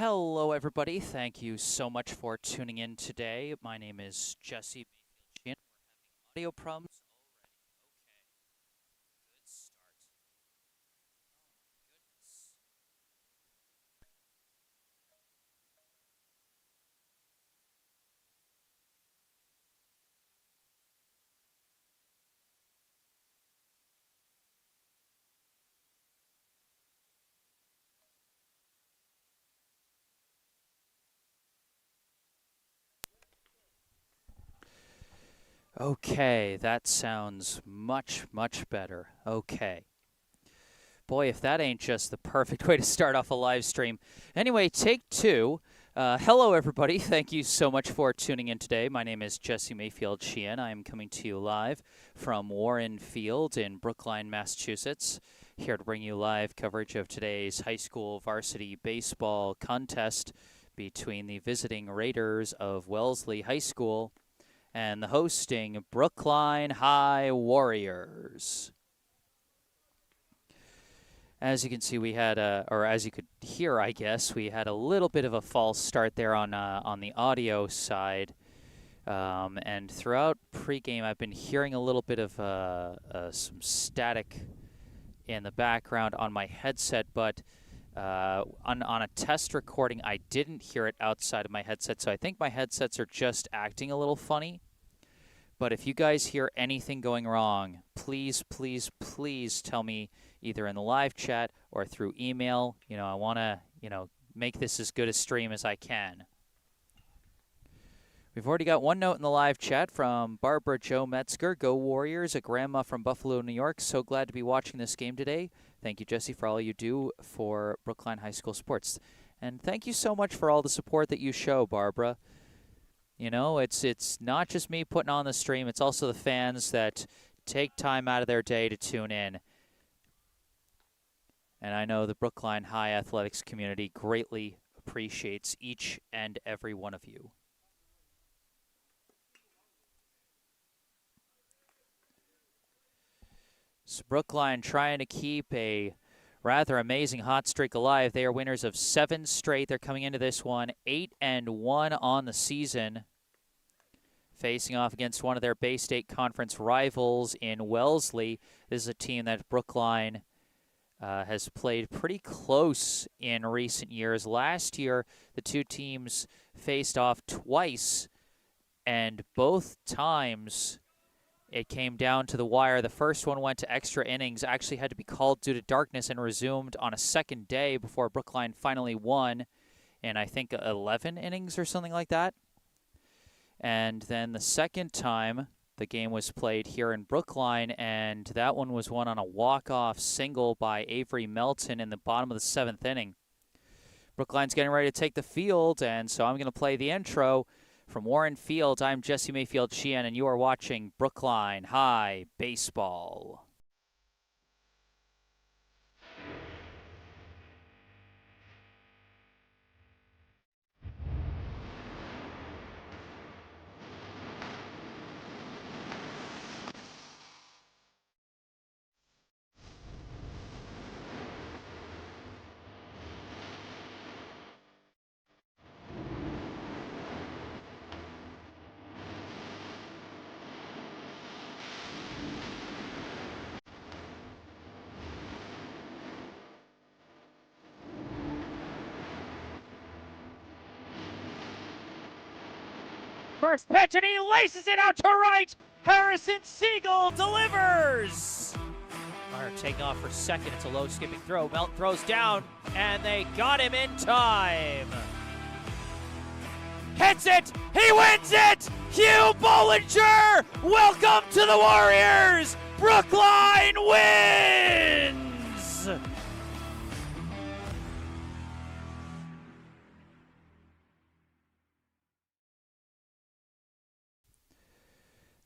Hello, everybody. Thank you so much for tuning in today. My name is Jesse Mayfield-Sheehan. We're having audio problems already. Okay, good start. Okay, that sounds much, much better. Okay. Boy, if that ain't just the perfect way to start off a live stream. Anyway, take two. Hello, everybody. Thank you so much for tuning in today. My name is Jesse Mayfield-Sheehan. I am coming to you live from Warren Field in Brookline, Massachusetts. Here to bring you live coverage of today's high school varsity baseball contest between the visiting Raiders of Wellesley High School and the hosting Brookline High Warriors. As you can see, we had or as you could hear, I guess, we had a little bit of a false start there on the audio side. And throughout pregame, I've been hearing a little bit of some static in the background on my headset, but on a test recording, I didn't hear it outside of my headset, so I think my headsets are just acting a little funny. But if you guys hear anything going wrong, please, please, please tell me either in the live chat or through email. I want to, make this as good a stream as I can. We've already got one note in the live chat from Barbara Jo Metzger. Go Warriors, a grandma from Buffalo, New York. So glad to be watching this game today. Thank you, Jesse, for all you do for Brookline High School sports. And thank you so much for all the support that you show, Barbara. It's not just me putting on the stream. It's also the fans that take time out of their day to tune in. And I know the Brookline High athletics community greatly appreciates each and every one of you. So Brookline trying to keep a rather amazing hot streak alive. They are winners of 7 straight. They're coming into this one 8-1 on the season, facing off against one of their Bay State Conference rivals in Wellesley. This is a team that Brookline has played pretty close in recent years. Last year, the two teams faced off twice, and both times it came down to the wire. The first one went to extra innings, actually had to be called due to darkness and resumed on a second day before Brookline finally won in, I think, 11 innings or something like that. And then the second time, the game was played here in Brookline, and that one was won on a walk-off single by Avery Melton in the bottom of the 7th inning. Brookline's getting ready to take the field, and so I'm going to play the intro. From Warren Field, I'm Jesse Mayfield-Sheehan, and you are watching Brookline High Baseball. First pitch, and he laces it out to right. Harrison Siegel delivers. Runner taking off for second. It's a low skipping throw. Melton throws down, and they got him in time. Hits it. He wins it. Hugh Bollinger. Welcome to the Warriors. Brookline wins.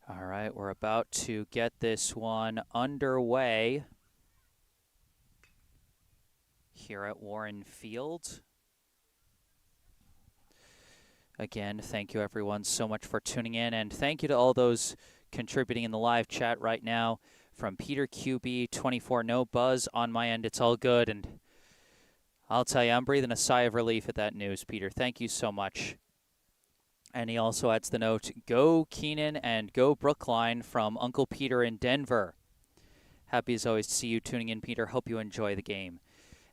All right, we're about to get this one underway here at Warren Field. Again, thank you everyone so much for tuning in, and thank you to all those contributing in the live chat right now. From Peter QB24, no buzz on my end, it's all good, and I'll tell you, I'm breathing a sigh of relief at that news, Peter. Thank you so much. And he also adds the note, go Keenan and go Brookline from Uncle Peter in Denver. Happy as always to see you tuning in, Peter. Hope you enjoy the game.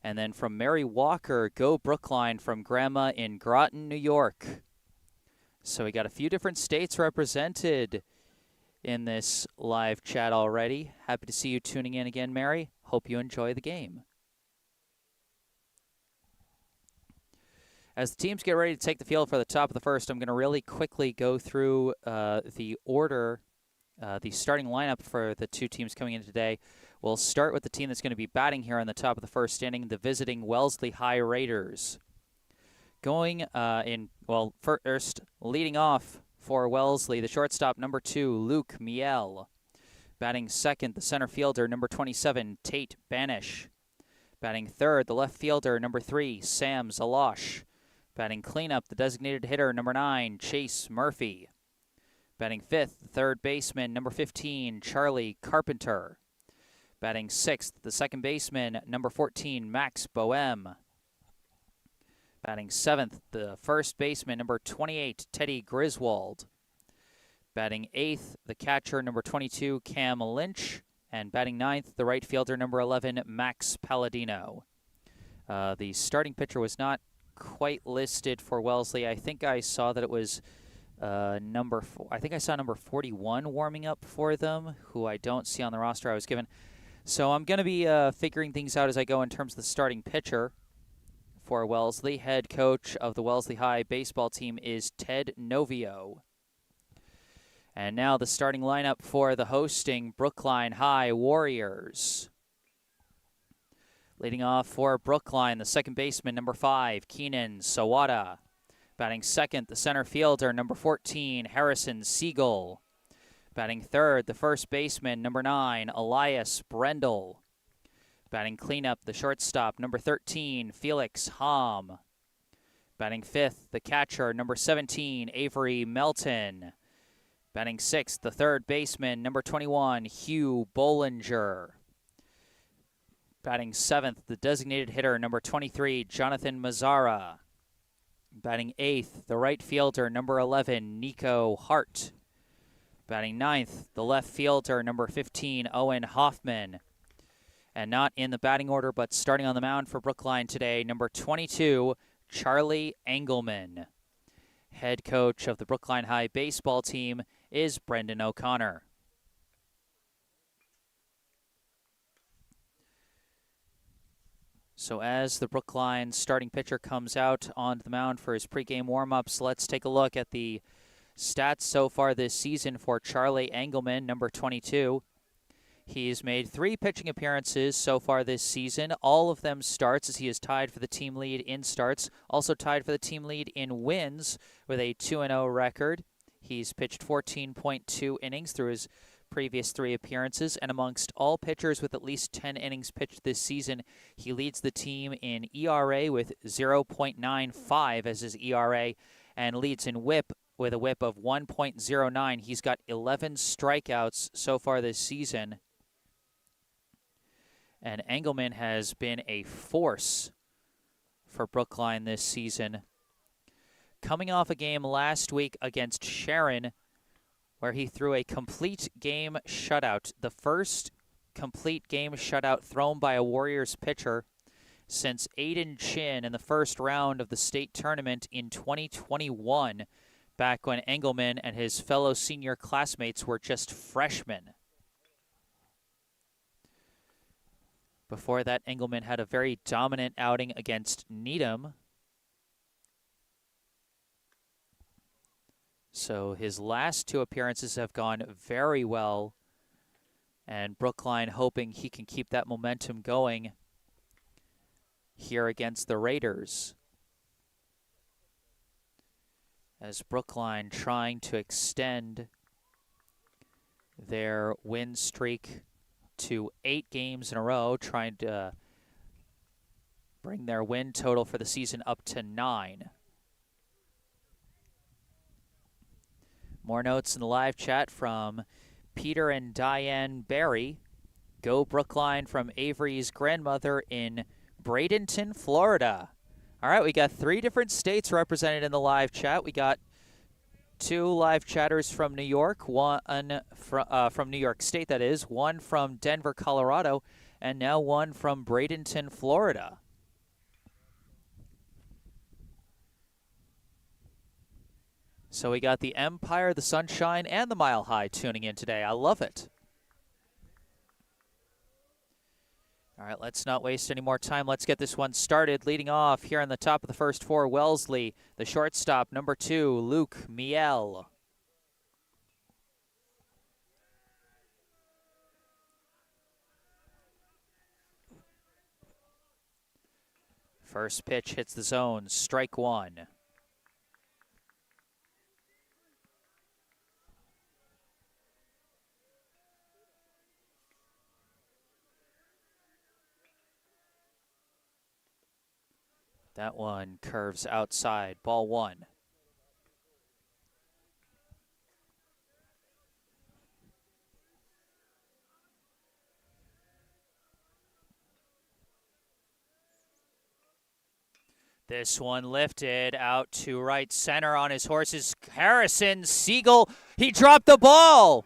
And then from Mary Walker, go Brookline from Grandma in Groton, New York. So we got a few different states represented in this live chat already. Happy to see you tuning in again, Mary. Hope you enjoy the game. As the teams get ready to take the field for the top of the first, I'm going to really quickly go through the order, the starting lineup for the two teams coming in today. We'll start with the team that's going to be batting here on the top of the first inning, the visiting Wellesley High Raiders. Going first, leading off for Wellesley, the shortstop, number 2, Luke Miel. Batting second, the center fielder, number 27, Tate Banish. Batting third, the left fielder, number 3, Sam Zalosh. Batting cleanup, the designated hitter, number 9, Chase Murphy. Batting fifth, the third baseman, number 15, Charlie Carpenter. Batting sixth, the second baseman, number 14, Max Boehm. Batting seventh, the first baseman, number 28, Teddy Griswold. Batting eighth, the catcher, number 22, Cam Lynch. And batting ninth, the right fielder, number 11, Max Palladino. The starting pitcher was not quite listed for Wellesley. I think I saw that it was number 41 warming up for them, who I don't see on the roster I was given. So I'm going to be figuring things out as I go in terms of the starting pitcher for Wellesley. Head coach of the Wellesley High baseball team is Ted Novio. And now the starting lineup for the hosting Brookline High Warriors. Leading off for Brookline, the second baseman, number 5, Keenan Sawada. Batting second, the center fielder, number 14, Harrison Siegel. Batting third, the first baseman, number 9, Elias Brendel. Batting cleanup, the shortstop, number 13, Felix Hom. Batting fifth, the catcher, number 17, Avery Melton. Batting sixth, the third baseman, number 21, Hugh Bollinger. Batting seventh, the designated hitter, number 23, Jonathan Mazzara. Batting eighth, the right fielder, number 11, Nico Hart. Batting ninth, the left fielder, number 15, Owen Hoffman. And not in the batting order, but starting on the mound for Brookline today, number 22, Charlie Engelman. Head coach of the Brookline High baseball team is Brendan O'Connor. So as the Brookline starting pitcher comes out onto the mound for his pregame warm-ups, let's take a look at the stats so far this season for Charlie Engelman, number 22. He's made 3 pitching appearances so far this season. All of them starts, as he is tied for the team lead in starts. Also tied for the team lead in wins with a 2-0 record. He's pitched 14.2 innings through his previous 3 appearances, and amongst all pitchers with at least 10 innings pitched this season, he leads the team in ERA with 0.95 as his ERA, and leads in WHIP with a WHIP of 1.09. He's got 11 strikeouts so far this season, and Engelman has been a force for Brookline this season. Coming off a game last week against Sharon, where he threw a complete game shutout, the first complete game shutout thrown by a Warriors pitcher since Aiden Chin in the first round of the state tournament in 2021, back when Engelman and his fellow senior classmates were just freshmen. Before that, Engelman had a very dominant outing against Needham. So his last 2 appearances have gone very well, and Brookline hoping he can keep that momentum going here against the Raiders. As Brookline trying to extend their win streak to 8 games in a row, trying to bring their win total for the season up to 9. More notes in the live chat from Peter and Diane Barry. Go Brookline from Avery's grandmother in Bradenton, Florida. All right, we got 3 different states represented in the live chat. We got 2 live chatters from New York, one from New York State, that is, 1 from Denver, Colorado, and now 1 from Bradenton, Florida. So we got the Empire, the Sunshine, and the Mile High tuning in today. I love it. All right, let's not waste any more time. Let's get this one started. Leading off here on the top of the first 4, Wellesley, the shortstop, number 2, Luke Miel. First pitch hits the zone, strike 1. That one curves outside, ball 1. This one lifted out to right center on his horses. Harrison Siegel, he dropped the ball.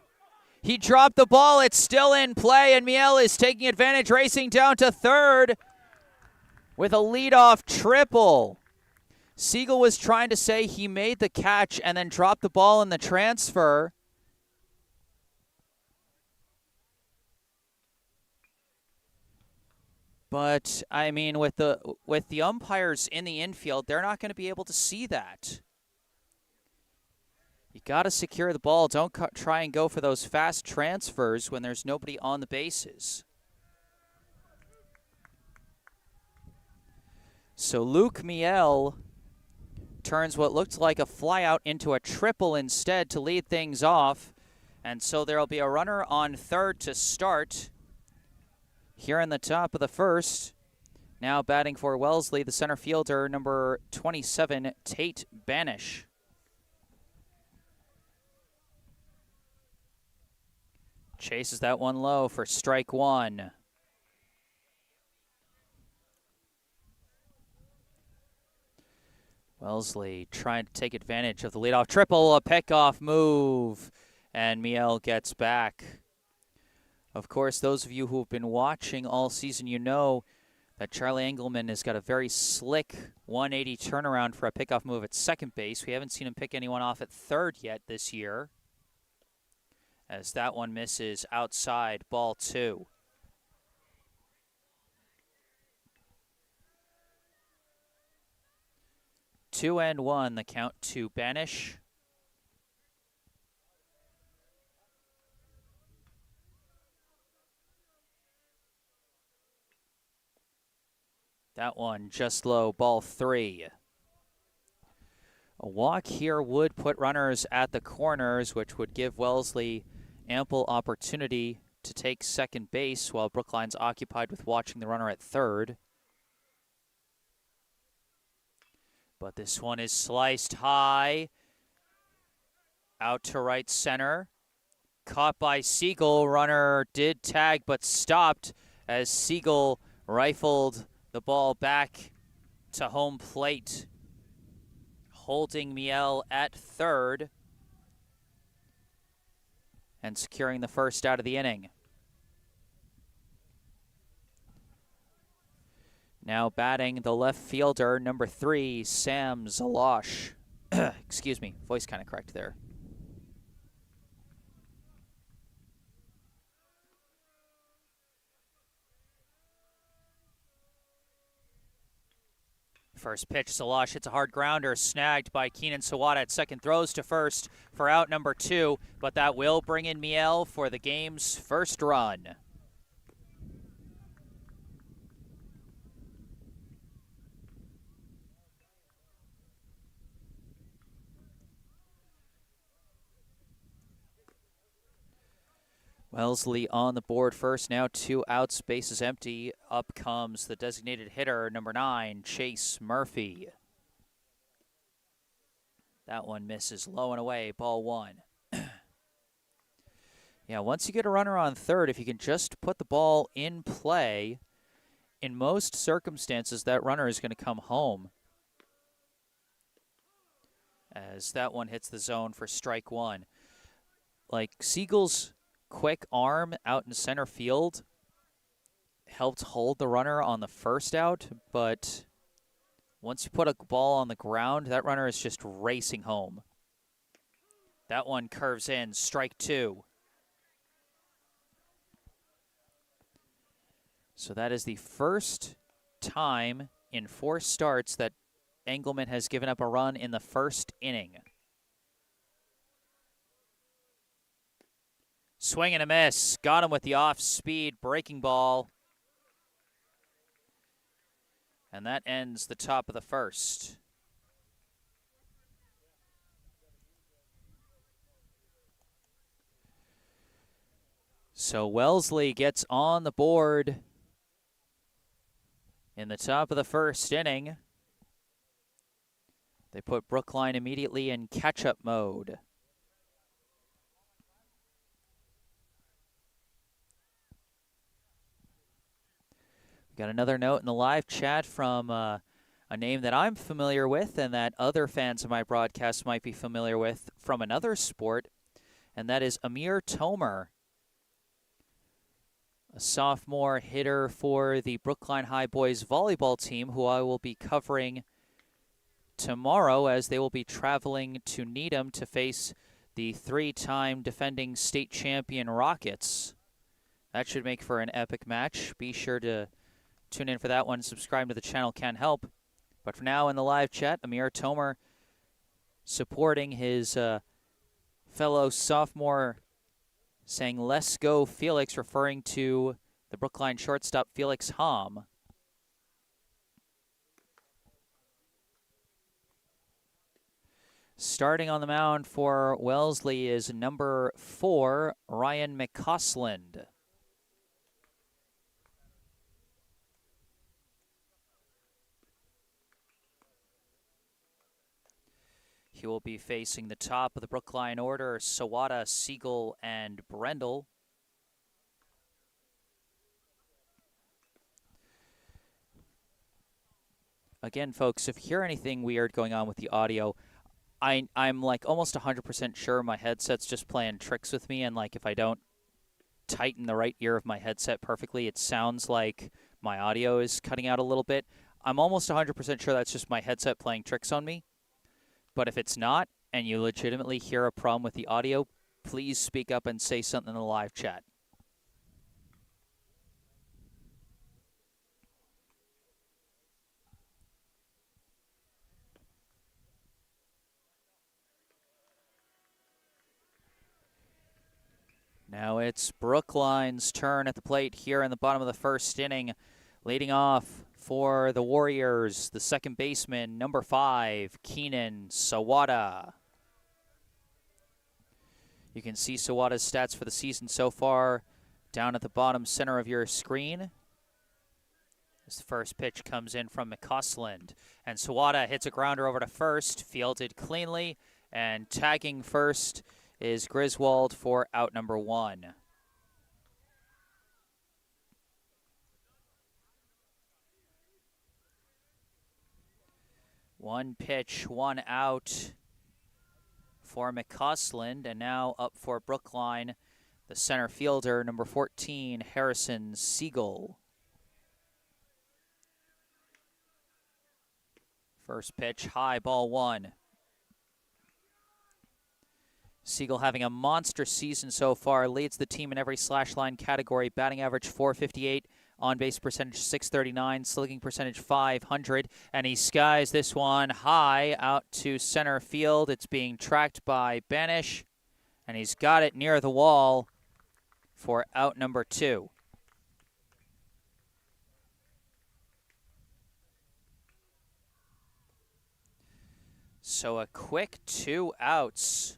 He dropped the ball. It's still in play, and Miel is taking advantage, racing down to third with a leadoff triple. Siegel was trying to say he made the catch and then dropped the ball in the transfer. But, I mean, with the umpires in the infield, they're not going to be able to see that. You got to secure the ball. Don't try and go for those fast transfers when there's nobody on the bases. So Luke Miel turns what looked like a flyout into a triple instead to lead things off. And so there will be a runner on third to start here in the top of the first. Now batting for Wellesley, the center fielder, number 27, Tate Banish. Chases that one low for strike 1. Wellesley trying to take advantage of the leadoff triple, a pickoff move, and Miel gets back. Of course, those of you who have been watching all season, you know that Charlie Engelman has got a very slick 180 turnaround for a pickoff move at second base. We haven't seen him pick anyone off at third yet this year, as that one misses outside, ball 2. Two and 1, the count to Banish. That one just low, ball 3. A walk here would put runners at the corners, which would give Wellesley ample opportunity to take second base while Brookline's occupied with watching the runner at third. But this one is sliced high, out to right center. Caught by Siegel. Runner did tag but stopped as Siegel rifled the ball back to home plate, holding Miel at third and securing the first out of the inning. Now batting the left fielder, number 3, Sam Zalosh. Excuse me, voice kind of cracked there. First pitch, Zalosh hits a hard grounder, snagged by Keenan Sawada at second, throws to first for out number 2, but that will bring in Miel for the game's first run. Wellesley on the board first, now 2 outs, bases empty. Up comes the designated hitter, number 9, Chase Murphy. That one misses low and away, ball 1. Yeah, once you get a runner on third, if you can just put the ball in play, in most circumstances, that runner is going to come home, as that one hits the zone for strike one. Like, Siegel's quick arm out in center field helped hold the runner on the first out, but once you put a ball on the ground, that runner is just racing home. That one curves in, strike two. So that is the first time in 4 starts that Engelman has given up a run in the first inning. Swing and a miss. Got him with the off-speed breaking ball. And that ends the top of the first. So Wellesley gets on the board in the top of the first inning. They put Brookline immediately in catch-up mode. Got another note in the live chat from a name that I'm familiar with and that other fans of my broadcast might be familiar with from another sport, and that is Amir Tomer, a sophomore hitter for the Brookline High Boys volleyball team, who I will be covering tomorrow as they will be traveling to Needham to face the 3-time defending state champion Rockets. That should make for an epic match. Be sure to tune in for that one. Subscribe to the channel can help. But for now in the live chat, Amir Tomer supporting his fellow sophomore, saying, "Let's go, Felix," referring to the Brookline shortstop, Felix Hom. Starting on the mound for Wellesley is number 4, Ryan McCausland. He will be facing the top of the Brookline order, Sawada, Siegel, and Brendel. Again, folks, if you hear anything weird going on with the audio, I'm like almost 100% sure my headset's just playing tricks with me, and like if I don't tighten the right ear of my headset perfectly, it sounds like my audio is cutting out a little bit. I'm almost 100% sure that's just my headset playing tricks on me. But if it's not, and you legitimately hear a problem with the audio, please speak up and say something in the live chat. Now it's Brookline's turn at the plate here in the bottom of the first inning. Leading off for the Warriors, the second baseman, number 5, Keenan Sawada. You can see Sawada's stats for the season so far down at the bottom center of your screen. This first pitch comes in from McCausland, and Sawada hits a grounder over to first, fielded cleanly, and tagging first is Griswold for out number 1. One pitch, 1 out for McCausland, and now up for Brookline, the center fielder, number 14, Harrison Siegel. First pitch, high, ball 1. Siegel having a monster season so far, leads the team in every slash line category, batting average .458, on-base percentage .639, slugging percentage .500, and he skies this one high out to center field. It's being tracked by Banish, and he's got it near the wall for out number 2. So a quick 2 outs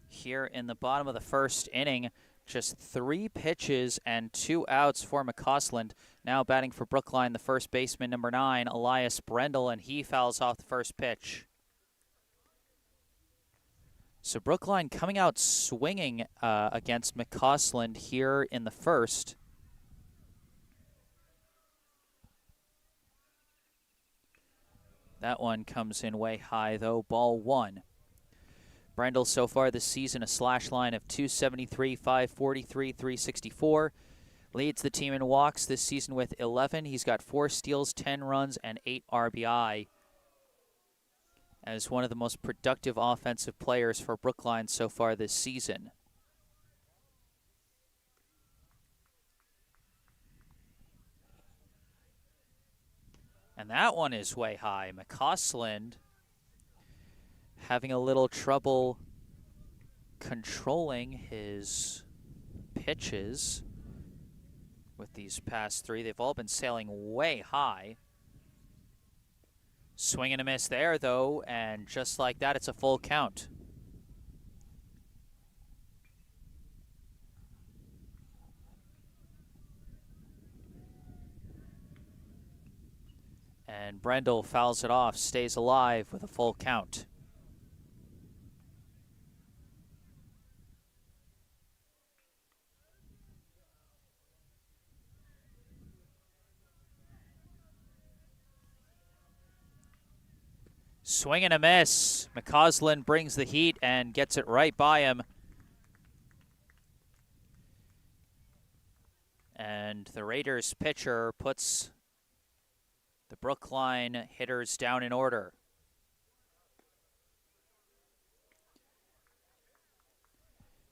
here in the bottom of the first inning. Just 3 pitches and 2 outs for McCausland. Now batting for Brookline, the first baseman, number 9, Elias Brendel, and he fouls off the first pitch. So Brookline coming out swinging against McCausland here in the first. That one comes in way high, though. Ball one. Brendel so far this season a slash line of 273, 543, 364. Leads the team in walks this season with 11. He's got 4 steals, 10 runs, and 8 RBI. As one of the most productive offensive players for Brookline so far this season. And that one is way high. McCausland having a little trouble controlling his pitches with these past 3. They've all been sailing way high. Swing and a miss there, though, and just like that, it's a full count. And Brendel fouls it off, stays alive with a full count. Swing and a miss. McCausland brings the heat and gets it right by him. And the Raiders pitcher puts the Brookline hitters down in order.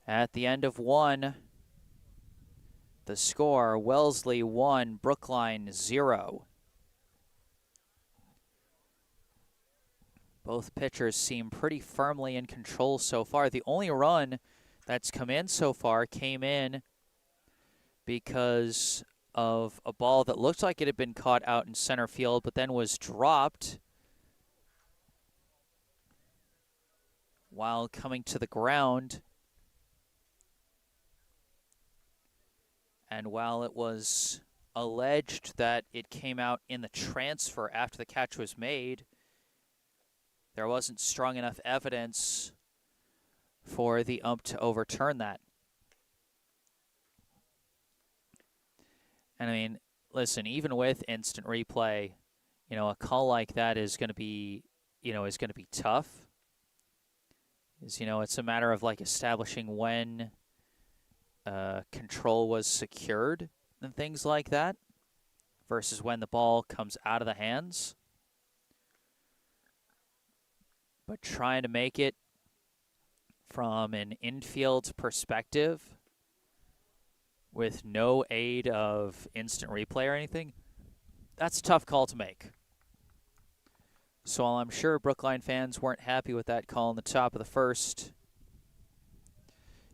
At the end of 1, the score, Wellesley 1, Brookline 0. Both pitchers seem pretty firmly in control so far. The only run that's come in so far came in because of a ball that looked like it had been caught out in center field, but then was dropped while coming to the ground. And while it was alleged that it came out in the transfer after the catch was made, there wasn't strong enough evidence for the ump to overturn that. And I mean, listen, even with instant replay, a call like that is going to be, tough. It's a matter of like establishing when control was secured and things like that versus when the ball comes out of the hands. But trying to make it from an infield perspective with no aid of instant replay or anything, that's a tough call to make. So while I'm sure Brookline fans weren't happy with that call in the top of the first,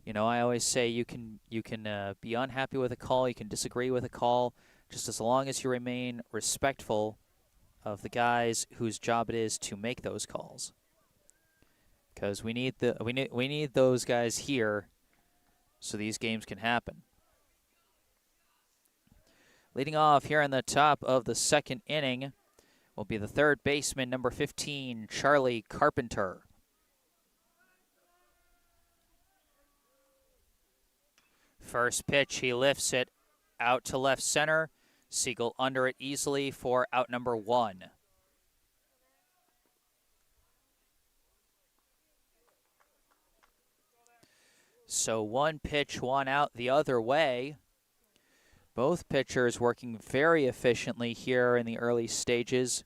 I always say you can be unhappy with a call, you can disagree with a call, just as long as you remain respectful of the guys whose job it is to make those calls. Because we need those guys here so these games can happen. Leading off here in the top of the second inning will be the third baseman, number 15, Charlie Carpenter. First pitch, he lifts it out to left center. Siegel under it easily for out number 1. So 1 pitch, 1 out the other way. Both pitchers working very efficiently here in the early stages.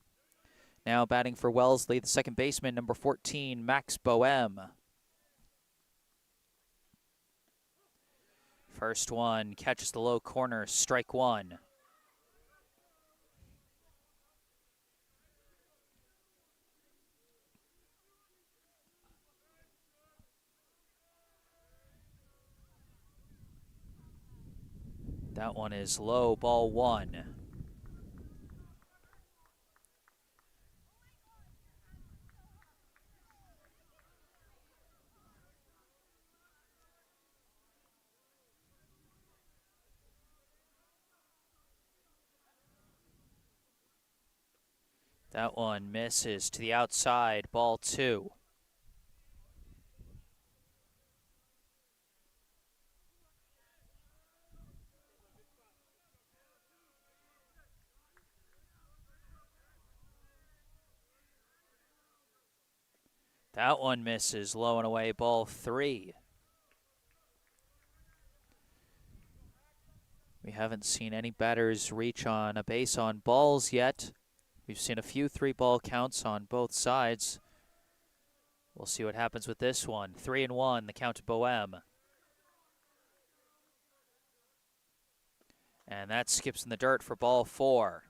Now batting for Wellesley, the second baseman, number 14, Max Boehm. First one, catches the low corner, strike 1. That one is low, ball 1. That one misses to the outside, ball 2. That one misses, low and away, ball 3. We haven't seen any batters reach on a base on balls yet. We've seen a few 3-ball counts on both sides. We'll see what happens with this one. 3-1, the count to Boehm. And that skips in the dirt for ball 4.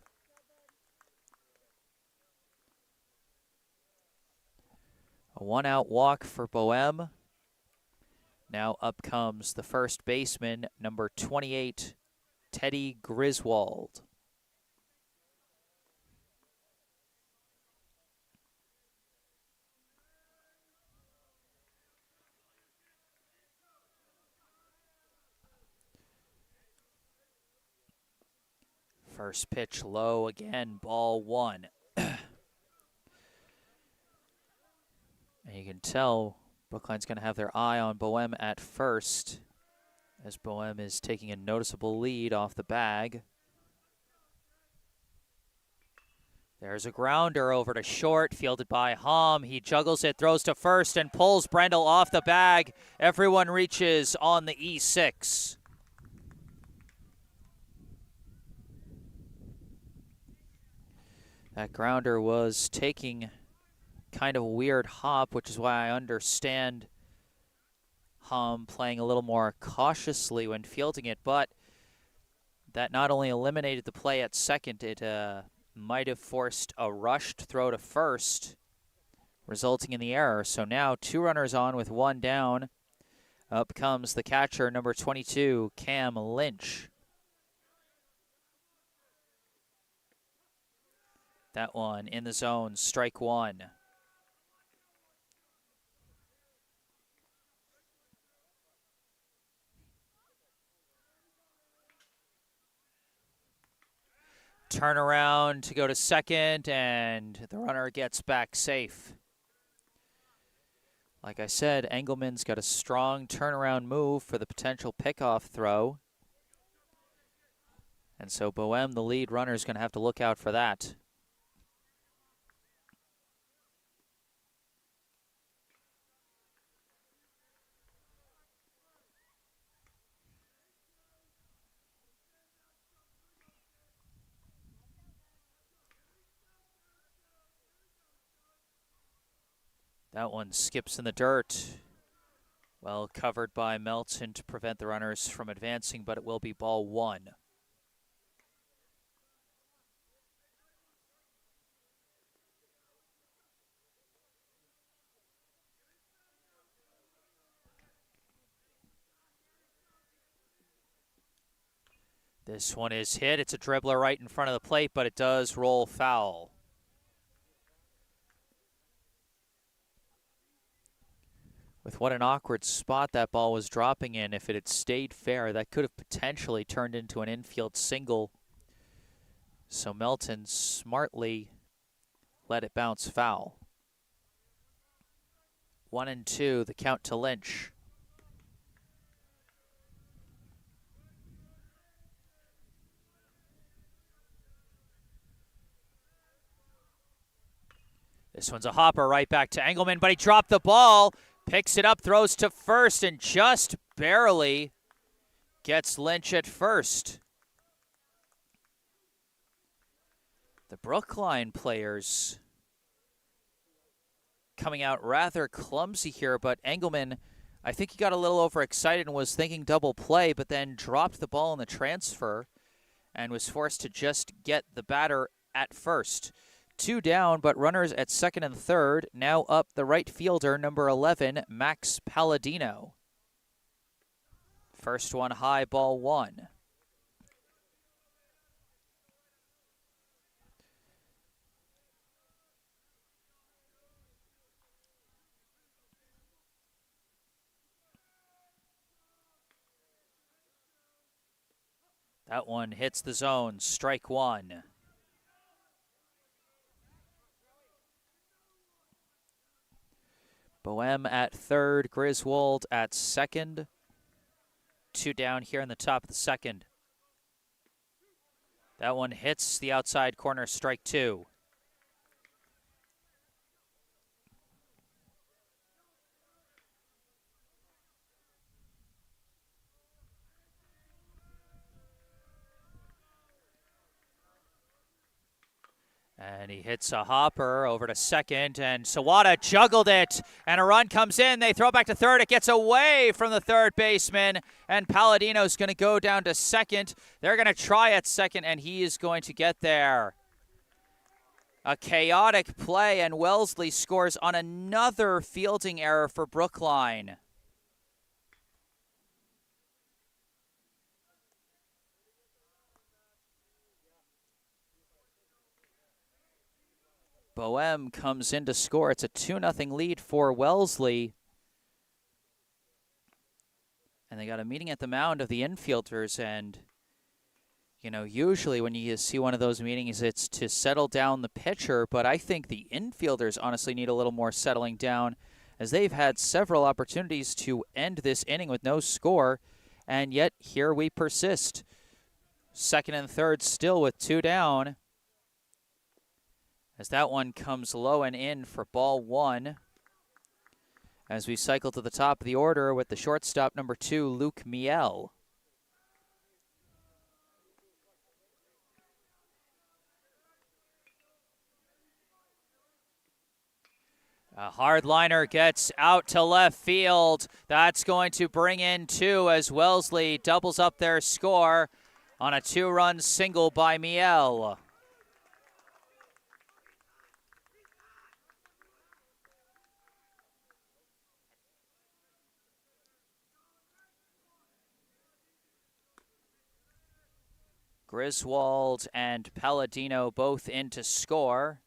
A 1-out walk for Boehm. Now up comes the first baseman, number 28, Teddy Griswold. First pitch low again, ball 1. And you can tell Brookline's going to have their eye on Boehm at first, as Boehm is taking a noticeable lead off the bag. There's a grounder over to short, fielded by Hom. He juggles it, throws to first, and pulls Brendel off the bag. Everyone reaches on the E6. That grounder was taking kind of a weird hop, which is why I understand Hom playing a little more cautiously when fielding it, but that not only eliminated the play at second, it might have forced a rushed throw to first, resulting in the error. So now 2 runners on with 1 down. Up comes the catcher, number 22, Cam Lynch. That one in the zone, strike 1. Turn around to go to second, and the runner gets back safe. Like I said, Engelman's got a strong turnaround move for the potential pickoff throw. And so Boehm, the lead runner, is going to have to look out for that. That one skips in the dirt. Well covered by Melton to prevent the runners from advancing, but it will be ball 1. This one is hit. It's a dribbler right in front of the plate, but it does roll foul. With what an awkward spot that ball was dropping in, if it had stayed fair, that could have potentially turned into an infield single. So Melton smartly let it bounce foul. 1-2, the count to Lynch. This one's a hopper right back to Engelman, but he dropped the ball. Picks it up, throws to first, and just barely gets Lynch at first. The Brookline players coming out rather clumsy here, but Engelman, I think he got a little overexcited and was thinking double play, but then dropped the ball in the transfer and was forced to just get the batter at first. 2 down, but runners at second and third. Now up the right fielder, number 11, Max Palladino. First one high, ball 1. That one hits the zone, strike 1. Boehm at third, Griswold at second. 2 down here in the top of the second. That one hits the outside corner, strike 2. And he hits a hopper over to second, and Sawada juggled it, and a run comes in. They throw it back to third. It gets away from the third baseman, and Palladino's going to go down to second. They're going to try at second, and he is going to get there. A chaotic play, and Wellesley scores on another fielding error for Brookline. Boehm comes in to score. It's a 2-0 lead for Wellesley. And they got a meeting at the mound of the infielders. And, you know, usually when you see one of those meetings, it's to settle down the pitcher. But I think the infielders honestly need a little more settling down, as they've had several opportunities to end this inning with no score. And yet, here we persist. Second and third still with 2 down, as that one comes low and in for ball 1. As we cycle to the top of the order with the shortstop, number 2, Luke Miel. A hardliner gets out to left field. That's going to bring in 2 as Wellesley doubles up their score on a 2-run single by Miel. Griswold and Palladino both in to score.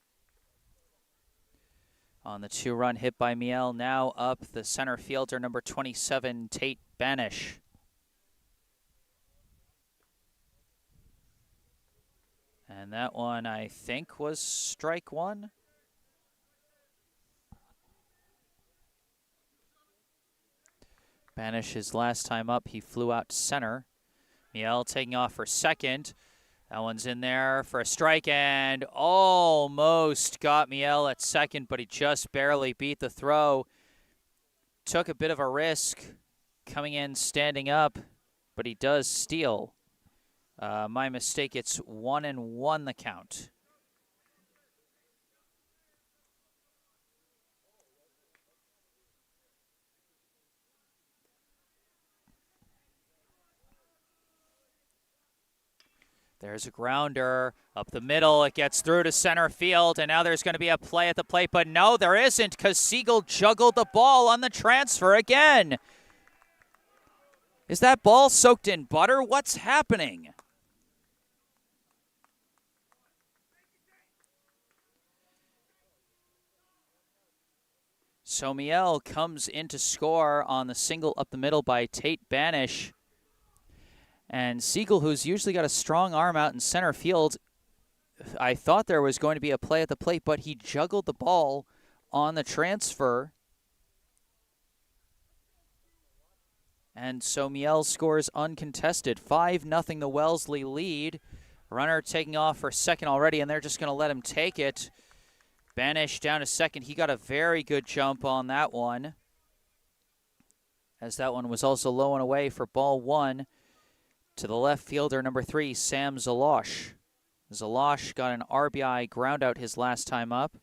On the 2-run hit by Miel, now up the center fielder, number 27, Tate Banish. And that one, I think, was strike 1. Banish, his last time up, he flew out to center. Miel taking off for second. That one's in there for a strike, and almost got Miel at second, but he just barely beat the throw. Took a bit of a risk coming in, standing up, but he does steal. My mistake, it's 1-1 the count. There's a grounder up the middle. It gets through to center field, and now there's going to be a play at the plate. But no, there isn't, because Siegel juggled the ball on the transfer again. Is that ball soaked in butter? What's happening? So Miel comes in to score on the single up the middle by Tate Banish. And Siegel, who's usually got a strong arm out in center field, I thought there was going to be a play at the plate, but he juggled the ball on the transfer. And so Miel scores uncontested. 5-0 the Wellesley lead. Runner taking off for second already, and they're just going to let him take it. Banish down to second. He got a very good jump on that one, as that one was also low and away for ball 1. To the left fielder, number 3, Sam Zalosh. Zalosh got an RBI ground out his last time up.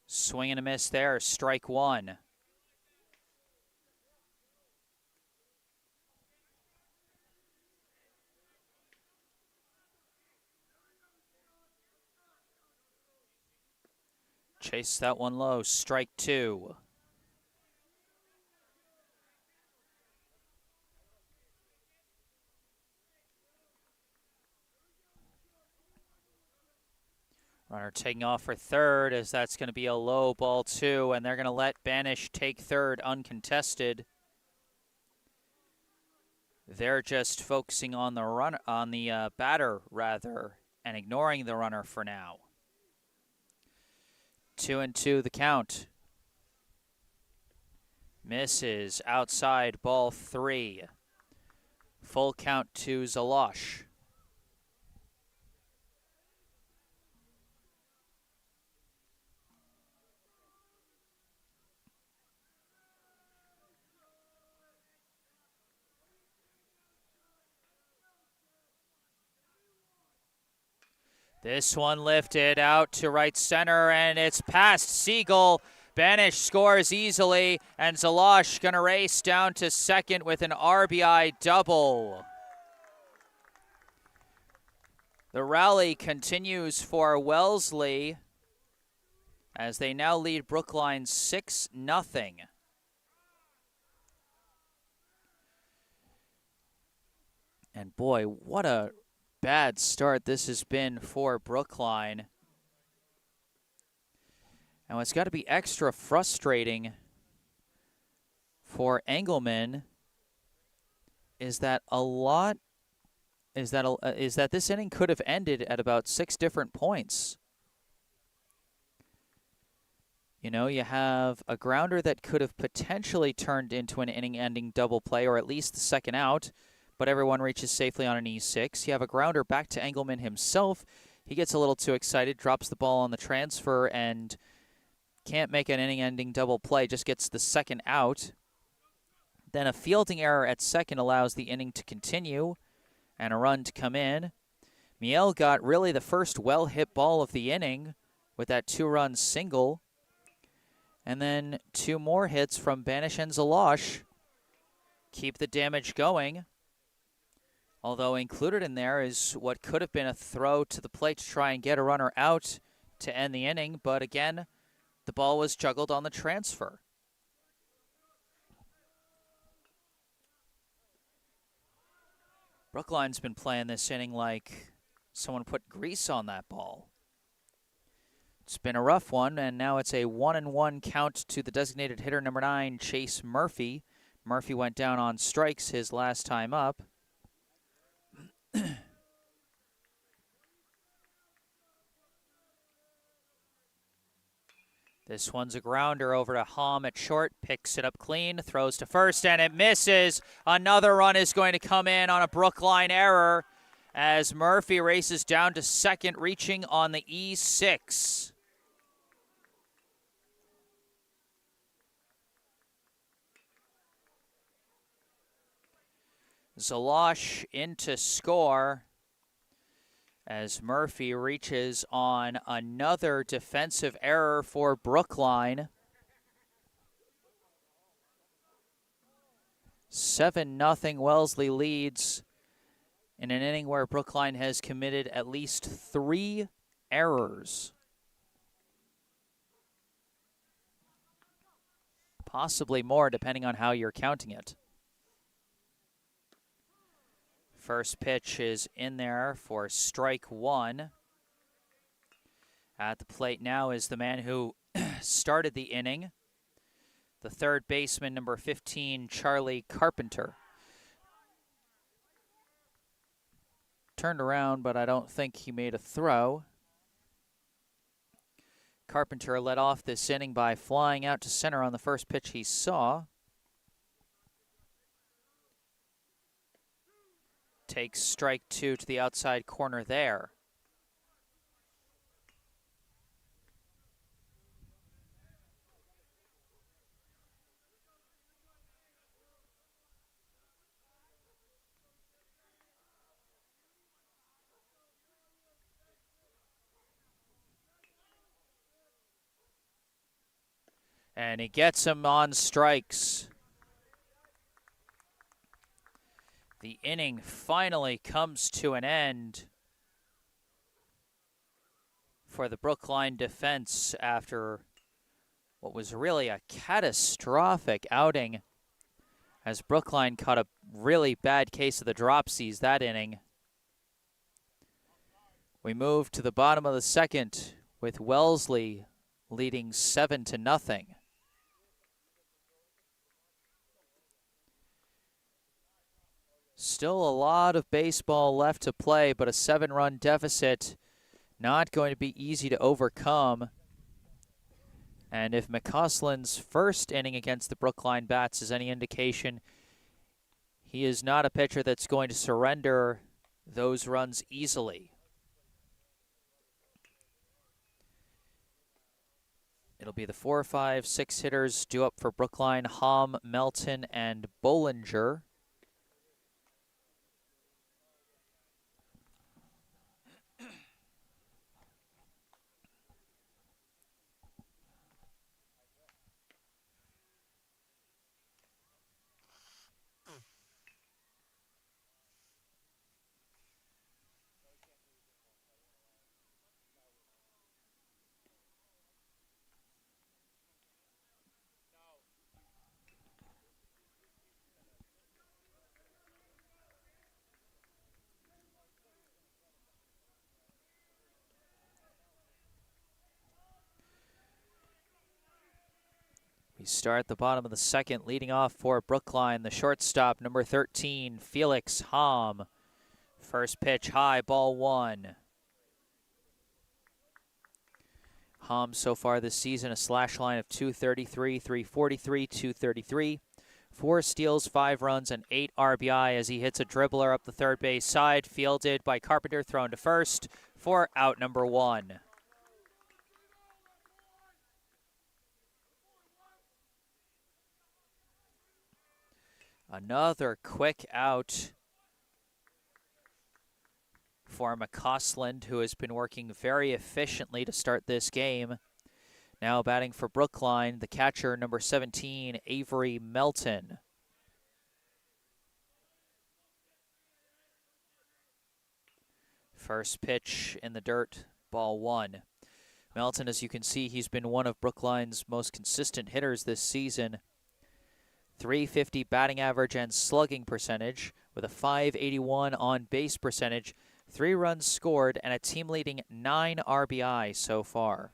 Swing and a miss there, strike 1. Chase that one low, strike 2. Runner taking off for third, as that's going to be a low ball 2, and they're going to let Banish take third uncontested. They're just focusing on the run, on the batter rather, and ignoring the runner for now. 2-2 the count. Misses outside, ball 3. Full count to Zalosh. This one lifted out to right center, and it's past Siegel. Banish scores easily, and Zalosh going to race down to second with an RBI double. The rally continues for Wellesley as they now lead Brookline 6-0. And boy, what a bad start this has been for Brookline. And what's got to be extra frustrating for Engelman is that this inning could have ended at about 6 different points. You know, you have a grounder that could have potentially turned into an inning-ending double play, or at least the second out, but everyone reaches safely on an E6. You have a grounder back to Engelman himself. He gets a little too excited, drops the ball on the transfer, and can't make an inning-ending double play, just gets the second out. Then a fielding error at second allows the inning to continue and a run to come in. Miel got really the first well-hit ball of the inning with that 2-run single. And then 2 more hits from Banish and Zalosh keep the damage going. Although included in there is what could have been a throw to the plate to try and get a runner out to end the inning. But again, the ball was juggled on the transfer. Brookline's been playing this inning like someone put grease on that ball. It's been a rough one, and now it's a 1-1 count to the designated hitter number 9, Chase Murphy. Murphy went down on strikes his last time up. This one's a grounder over to Hom at short, picks it up clean, throws to first, and it misses. Another run is going to come in on a Brookline error as Murphy races down to second, reaching on the E6. Zalosh in to score as Murphy reaches on another defensive error for Brookline. 7-0 Wellesley leads in an inning where Brookline has committed at least 3 errors. Possibly more depending on how you're counting it. First pitch is in there for strike 1. At the plate now is the man who started the inning, the third baseman, number 15, Charlie Carpenter. Turned around, but I don't think he made a throw. Carpenter led off this inning by flying out to center on the first pitch he saw. Takes strike 2 to the outside corner there. And he gets him on strikes. The inning finally comes to an end for the Brookline defense after what was really a catastrophic outing as Brookline caught a really bad case of the dropsies that inning. We move to the bottom of the second with Wellesley leading 7-0. Still a lot of baseball left to play, but a 7-run deficit not going to be easy to overcome. And if McCausland's first inning against the Brookline Bats is any indication, he is not a pitcher that's going to surrender those runs easily. It'll be the 4, 5, 6 hitters due up for Brookline: Hom, Melton, and Bollinger. We start the bottom of the second, leading off for Brookline, the shortstop, number 13, Felix Hom. First pitch high, ball one. Hom so far this season, a slash line of 233, 343, 233. 4 steals, 5 runs, and 8 RBI as he hits a dribbler up the third base side, fielded by Carpenter, thrown to first for out number 1. Another quick out for McCausland, who has been working very efficiently to start this game. Now batting for Brookline, the catcher, number 17, Avery Melton. First pitch in the dirt, ball one. Melton, as you can see, he's been one of Brookline's most consistent hitters this season. .350 batting average and slugging percentage with a .581 on base percentage, 3 runs scored, and a team-leading 9 RBI so far.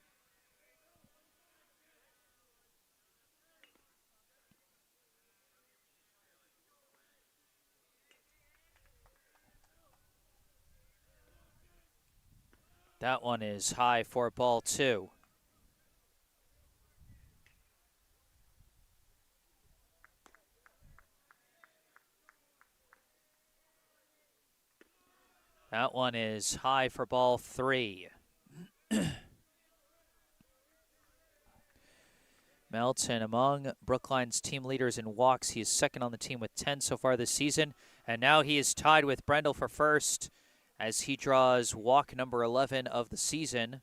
That one is high for ball 2. That one is high for ball 3. Melton, among Brookline's team leaders in walks, he is second on the team with 10 so far this season. And now he is tied with Brendel for first as he draws walk number 11 of the season.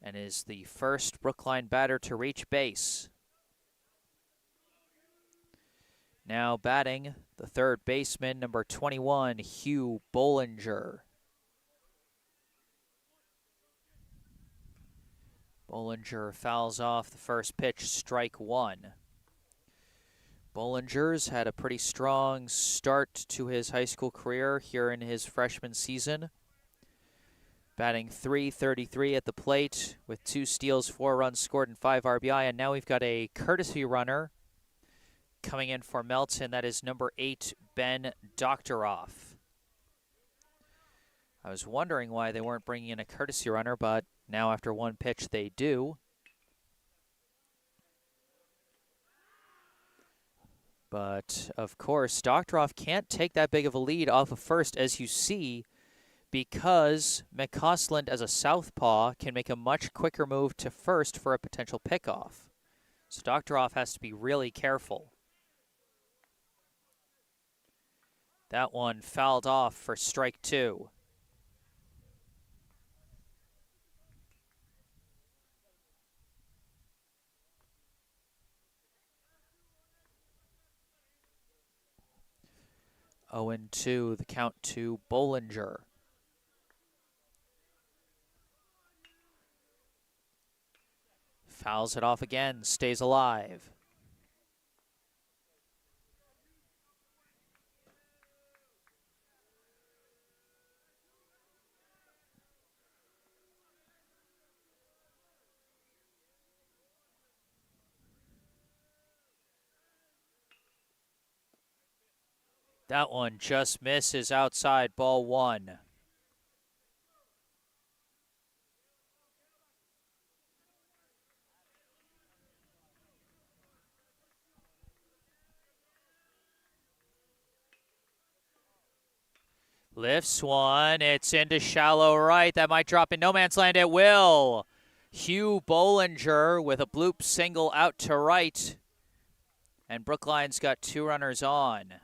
And is the first Brookline batter to reach base. Now batting, the third baseman, number 21, Hugh Bollinger. Bollinger fouls off the first pitch, strike 1. Bollinger's had a pretty strong start to his high school career here in his freshman season. Batting .333 at the plate with 2 steals, 4 runs scored, and 5 RBI. And now we've got a courtesy runner coming in for Melton. That is number 8, Ben Doktoroff. I was wondering why they weren't bringing in a courtesy runner, but now after 1 pitch they do. But, of course, Doktoroff can't take that big of a lead off of first, as you see, because McCausland, as a southpaw, can make a much quicker move to first for a potential pickoff. So Doktoroff has to be really careful. That one fouled off for strike 2. Oh, and 2, the count to Bollinger. Fouls it off again, stays alive. That one just misses outside, ball 1. Lifts one, it's into shallow right. That might drop in no man's land, it will. Hugh Bollinger with a bloop single out to right. And Brookline's got 2 runners on.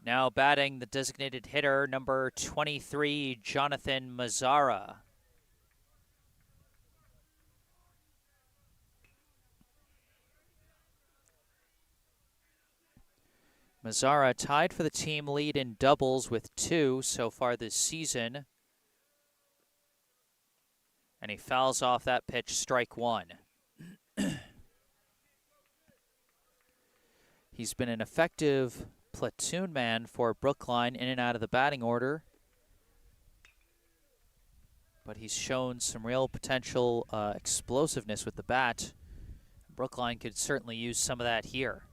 Now batting the designated hitter, number 23, Jonathan Mazzara. Mazzara tied for the team lead in doubles with 2 so far this season. And he fouls off that pitch, strike 1. He's been an effective platoon man for Brookline in and out of the batting order. but he's shown some real potential explosiveness with the bat. Brookline could certainly use some of that here.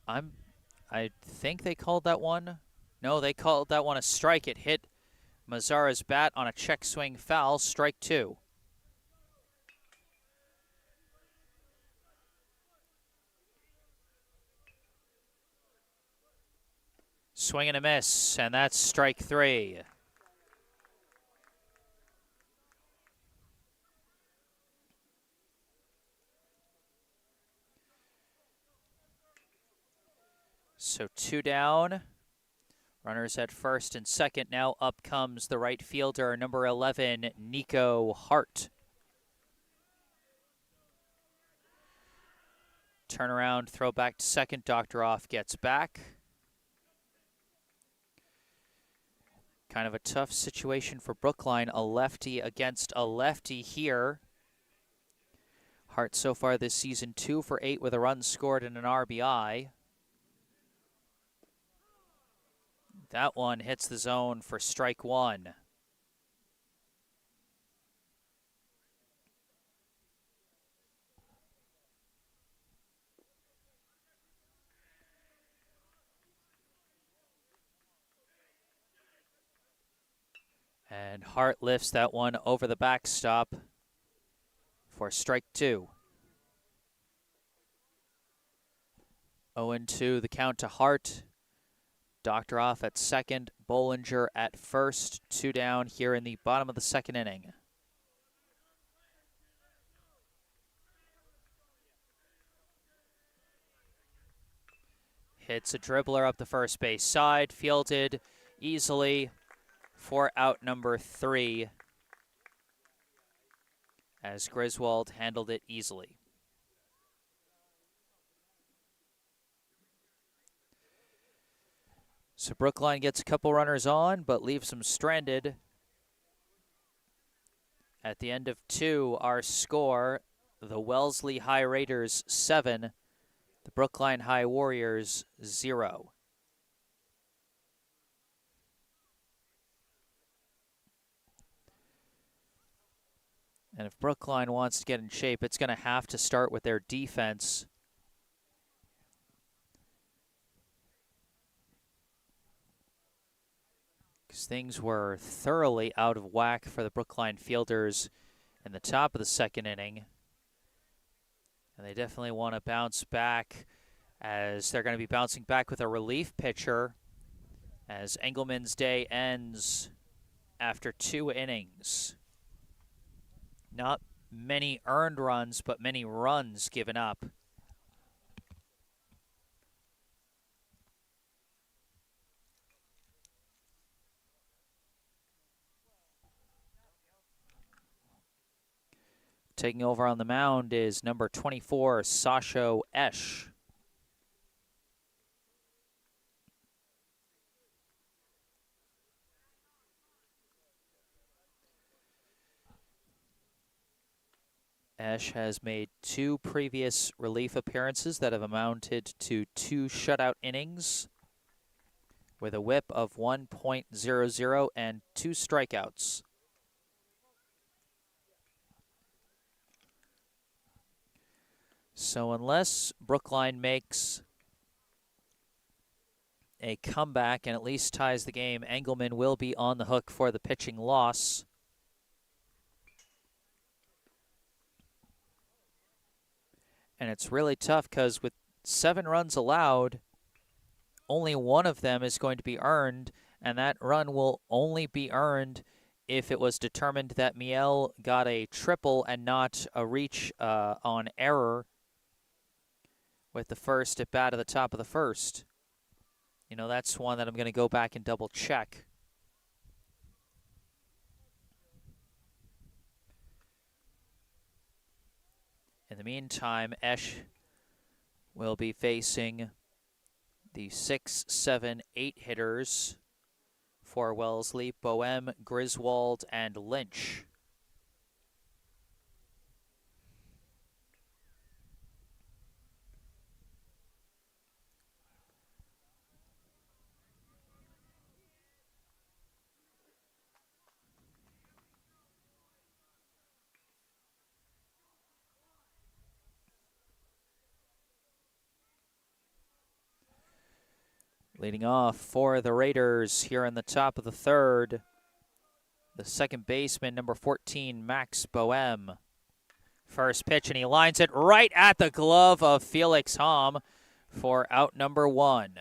I think they called that one. No, they called that one a strike. It hit Mazzara's bat on a check swing foul. Strike 2. Swing and a miss, and that's strike 3. So 2 down. Runners at first and second. Now up comes the right fielder, number 11, Nico Hart. Turnaround, throw back to second. Doctoroff gets back. Kind of a tough situation for Brookline. A lefty against a lefty here. Hart so far this season 2 for 8 with a run scored and an RBI. That one hits the zone for strike 1. And Hart lifts that one over the backstop for strike 2. 0-2 the count to Hart. Doctoroff at second, Bollinger at first. 2 down here in the bottom of the second inning. Hits a dribbler up the first base side, fielded easily for out number 3, as Griswold handled it easily. So Brookline gets a couple runners on, but leaves them stranded. At the end of 2, our score, the Wellesley High Raiders 7, the Brookline High Warriors 0. And if Brookline wants to get in shape, it's going to have to start with their defense. Because things were thoroughly out of whack for the Brookline fielders in the top of the second inning. And they definitely want to bounce back, as they're going to be bouncing back with a relief pitcher as Engelman's day ends after 2 innings. Not many earned runs, but many runs given up. Taking over on the mound is number 24, Sasho Esch. Esch has made 2 previous relief appearances that have amounted to 2 shutout innings with a whip of 1.00 and 2 strikeouts. So unless Brookline makes a comeback and at least ties the game, Engelman will be on the hook for the pitching loss. And it's really tough because with 7 runs allowed, only 1 of them is going to be earned, and that run will only be earned if it was determined that Miel got a triple and not a reach on error with the first at bat at the top of the first. You know, that's one that I'm going to go back and double check. In the meantime, Esch will be facing the 6, 7, 8 hitters for Wellesley: Boehm, Griswold, and Lynch. Leading off for the Raiders here in the top of the third, the second baseman, number 14, Max Boehm. First pitch, and he lines it right at the glove of Felix Hamm for out number 1.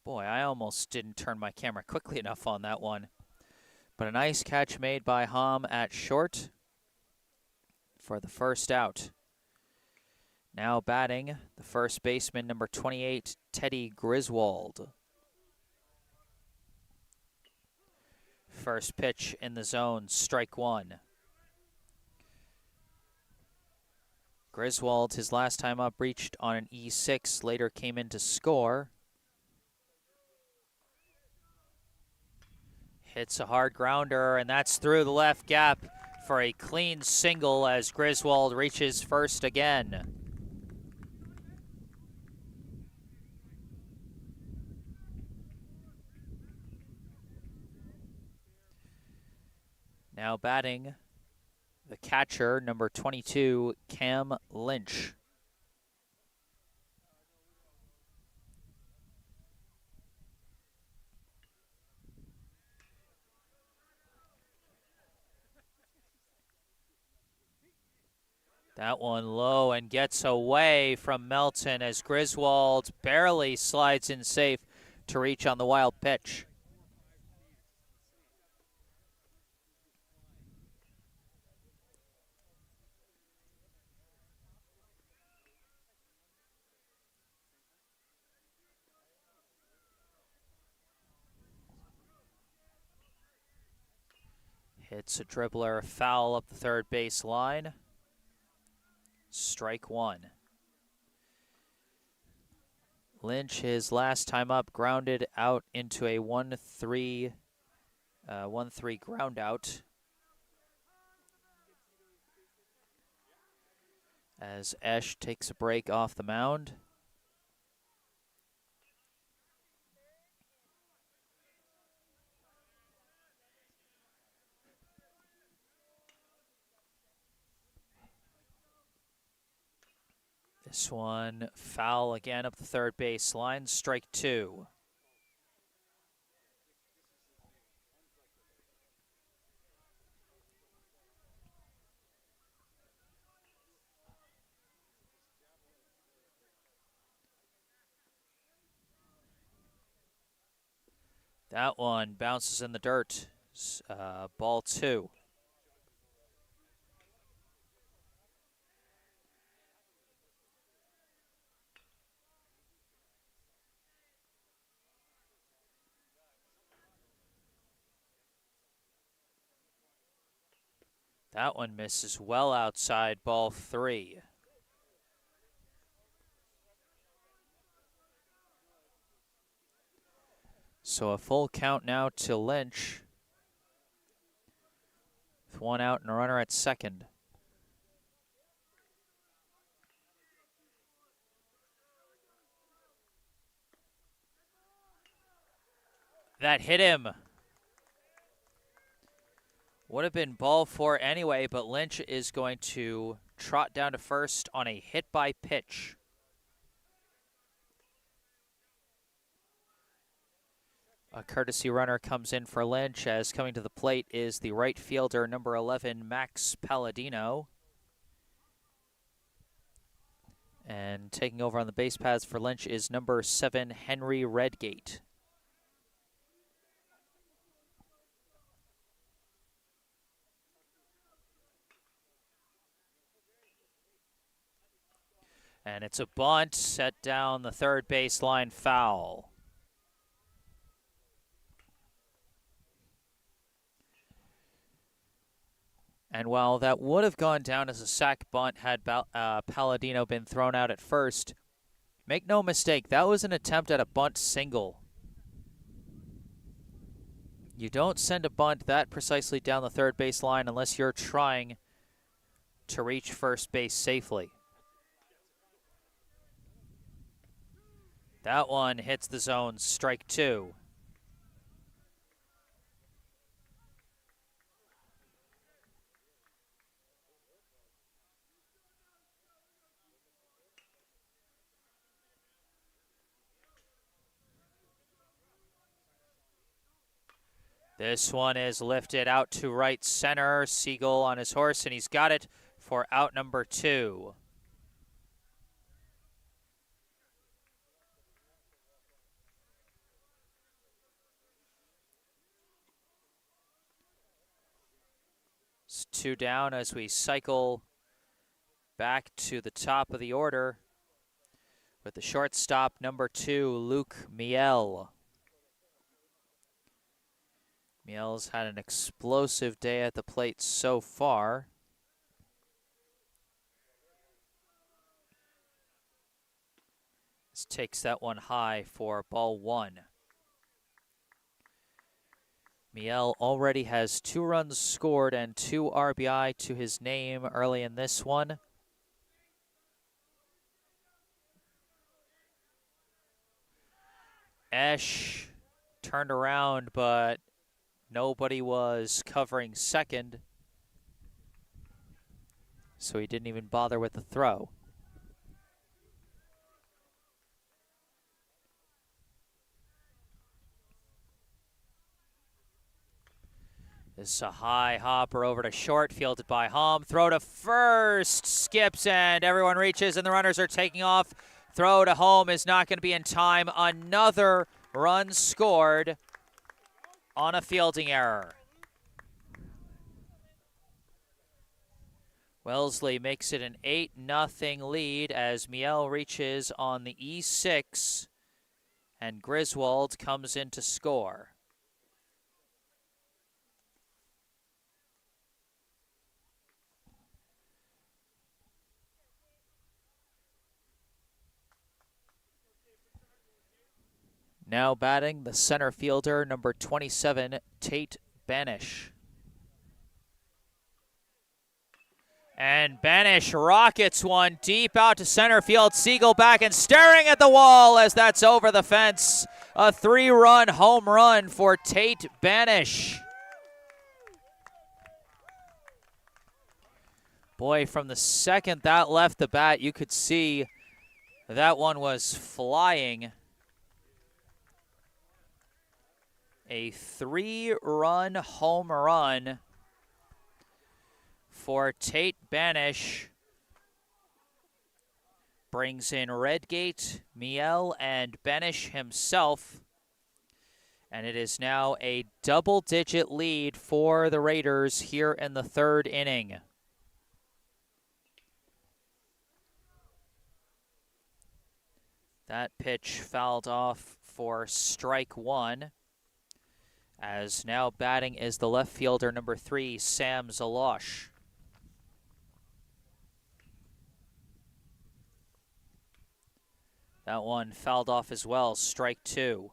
Boy, I almost didn't turn my camera quickly enough on that one. But a nice catch made by Hamm at short for the first out. Now batting, the first baseman, number 28, Teddy Griswold. First pitch in the zone, strike 1. Griswold, his last time up, reached on an E6, later came in to score. Hits a hard grounder, and that's through the left gap for a clean single as Griswold reaches first again. Now batting, the catcher, number 22, Cam Lynch. That one low and gets away from Melton as Griswold barely slides in safe to reach on the wild pitch. Hits a dribbler foul up the third base line. Strike 1. Lynch, his last time up, grounded out into a 1-3 ground out. As Esch takes a break off the mound. This one foul again up the third base line, strike 2. That one bounces in the dirt, ball 2. That one misses well outside, ball 3. So a full count now to Lynch, with 1 out and a runner at second. That hit him. Would have been ball 4 anyway, but Lynch is going to trot down to first on a hit by pitch. A courtesy runner comes in for Lynch, as coming to the plate is the right fielder, number 11, Max Palladino. And taking over on the base paths for Lynch is number 7, Henry Redgate. And it's a bunt set down the third baseline, foul. And while that would have gone down as a sac bunt had Palladino been thrown out at first, make no mistake, that was an attempt at a bunt single. You don't send a bunt that precisely down the third base line unless you're trying to reach first base safely. That one hits the zone, strike 2. This one is lifted out to right center. Siegel on his horse, and he's got it for out number 2. It's 2 down as we cycle back to the top of the order with the shortstop, number 2, Luke Miel. Miel's had an explosive day at the plate so far. This takes that one high for ball 1. Miel already has 2 runs scored and 2 RBI to his name early in this one. Esch turned around, but nobody was covering second, so he didn't even bother with the throw. This is a high hopper over to short, fielded by Hom. Throw to first, skips, and everyone reaches, and the runners are taking off. Throw to home is not going to be in time. Another run scored on a fielding error. Wellesley makes it an 8-0 lead as Miel reaches on the E6, and Griswold comes in to score. Now batting the center fielder, number 27, Tate Banish. And Banish rockets one deep out to center field. Siegel back and staring at the wall as that's over the fence. A 3-run home run for Tate Banish. Boy, from the second that left the bat, you could see that one was flying. A 3-run home run for Tate Banish. Brings in Redgate, Miel, and Banish himself. And it is now a double-digit lead for the Raiders here in the 3rd inning. That pitch fouled off for strike 1. As now batting is the left fielder, number 3, Sam Zalosh. That one fouled off as well, strike 2.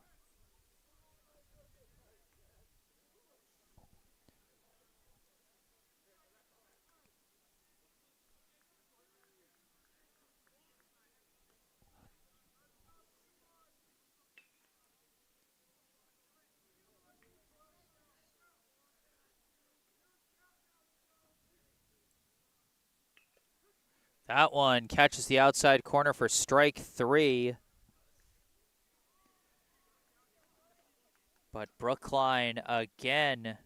That one catches the outside corner for strike 3. But Brookline again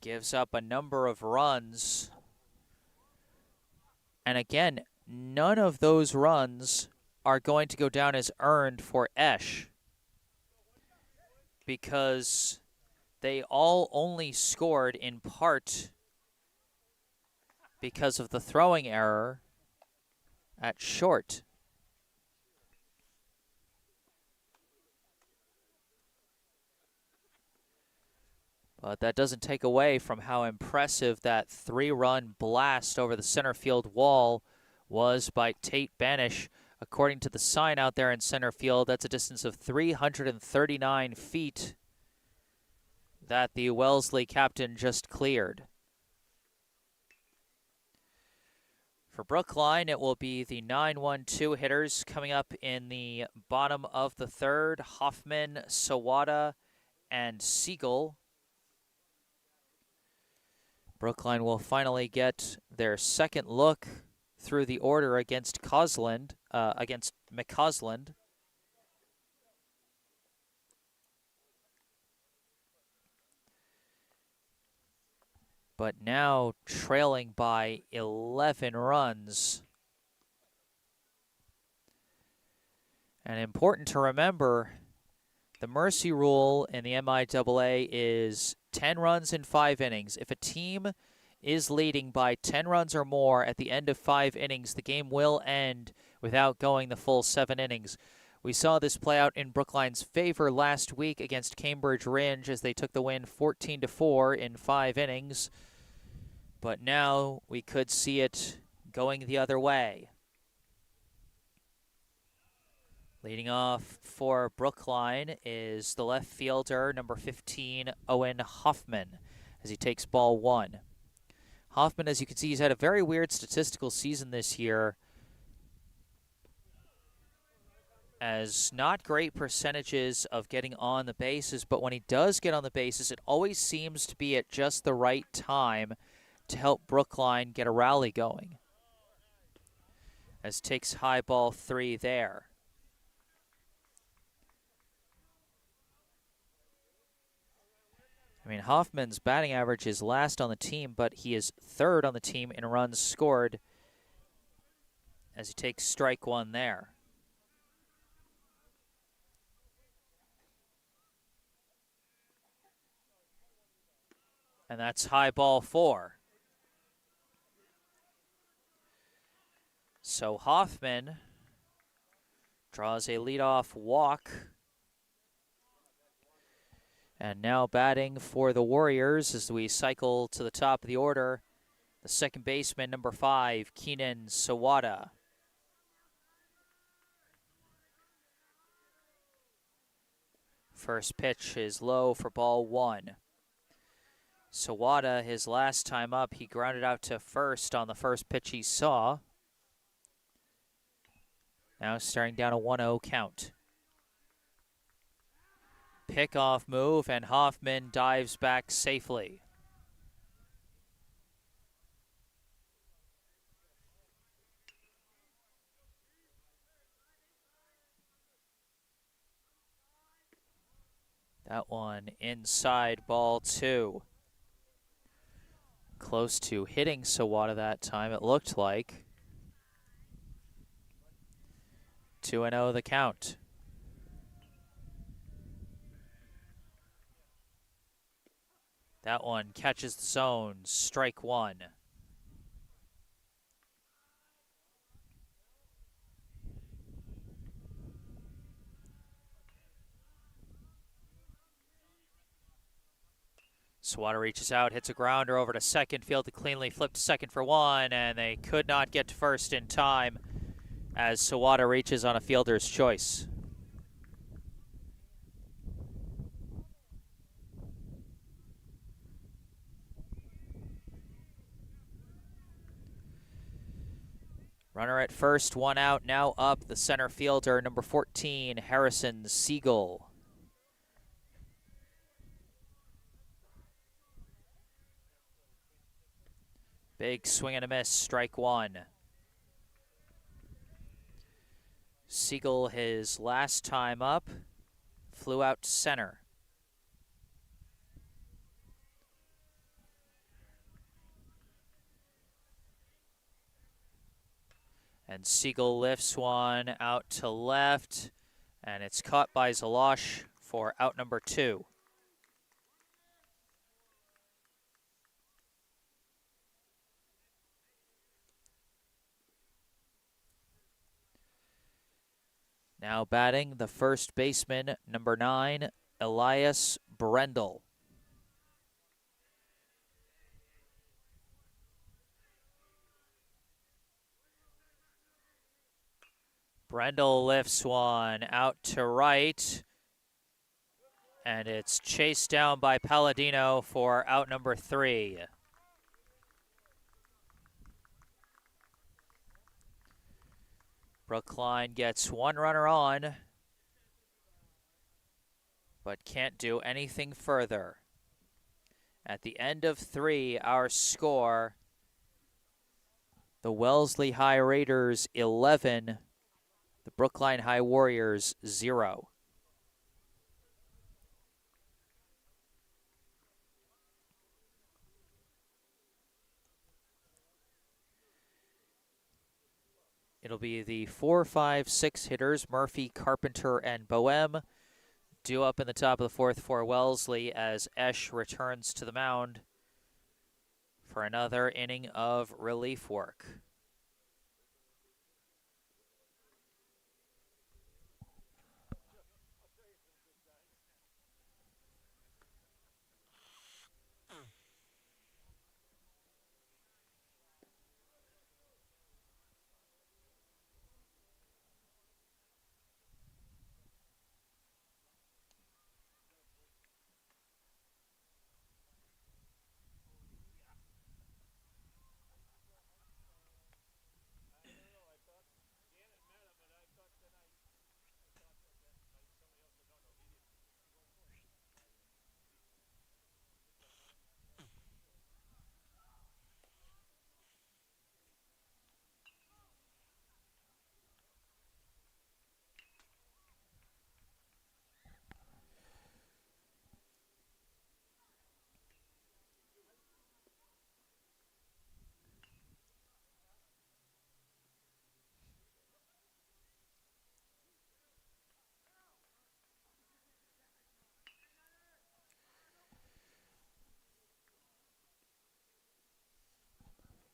gives up a number of runs. And again, none of those runs are going to go down as earned for Esch, because they all only scored in part because of the throwing error at short. But that doesn't take away from how impressive that 3-run blast over the center field wall was by Tate Banish. According to the sign out there in center field, that's a distance of 339 feet that the Wellesley captain just cleared. For Brookline, it will be the 9-1-2 hitters coming up in the bottom of the 3rd. Hoffman, Sawada, and Siegel. Brookline will finally get their second look through the order against McCausland. but now trailing by 11 runs. And important to remember, the mercy rule in the MIAA is 10 runs in 5 innings. If a team is leading by 10 runs or more at the end of 5 innings, the game will end without going the full 7 innings. We saw this play out in Brookline's favor last week against Cambridge Ringe as they took the win 14-4 in 5 innings. But now we could see it going the other way. Leading off for Brookline is the left fielder, number 15, Owen Hoffman, as he takes ball 1. Hoffman, as you can see, he's had a very weird statistical season this year, as not great percentages of getting on the bases, but when he does get on the bases, it always seems to be at just the right time to help Brookline get a rally going. As takes high ball 3 there. I mean, Hoffman's batting average is last on the team, but he is 3rd on the team in runs scored as he takes strike 1 there. And that's high ball 4. So Hoffman draws a leadoff walk. And now batting for the Warriors as we cycle to the top of the order, the second baseman, number 5, Keenan Sawada. First pitch is low for ball 1. Sawada, his last time up, he grounded out to first on the first pitch he saw. Now staring down a 1-0 count. Pickoff move, and Hoffman dives back safely. That one inside, ball 2. Close to hitting Sawada that time, it looked like. 2-0 the count. That one catches the zone, strike 1. Sawada reaches out, hits a grounder over to second, fielded cleanly, flipped to second for 1, and they could not get to first in time as Sawada reaches on a fielder's choice. Runner at first, 1 out, now up the center fielder, number 14, Harrison Siegel. Big swing and a miss, strike 1. Siegel, his last time up, flew out to center. And Siegel lifts one out to left, and it's caught by Zalosh for out number 2. Now batting the first baseman, number 9, Elias Brendel. Brendel lifts one out to right, and it's chased down by Palladino for out number 3. Brookline gets 1 runner on, but can't do anything further. At the end of 3, our score, the Wellesley High Raiders 11, the Brookline High Warriors 0. It'll be the 4, 5, 6 hitters, Murphy, Carpenter, and Boehm, due up in the top of the fourth for Wellesley as Esch returns to the mound for another inning of relief work.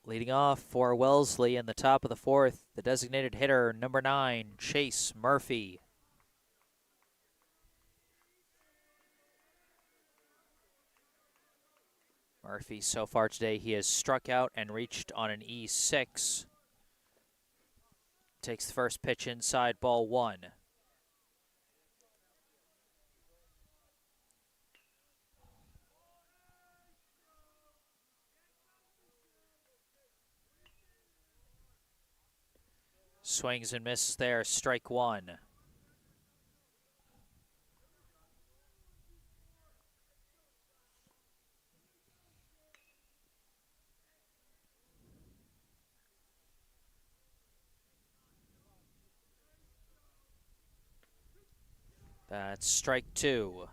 Leading off for Wellesley in the top of the fourth, the designated hitter, number 9, Chase Murphy. Murphy, so far today, he has struck out and reached on an E6. Takes the first pitch inside, ball 1. Swings and misses there, strike 1. That's strike 2.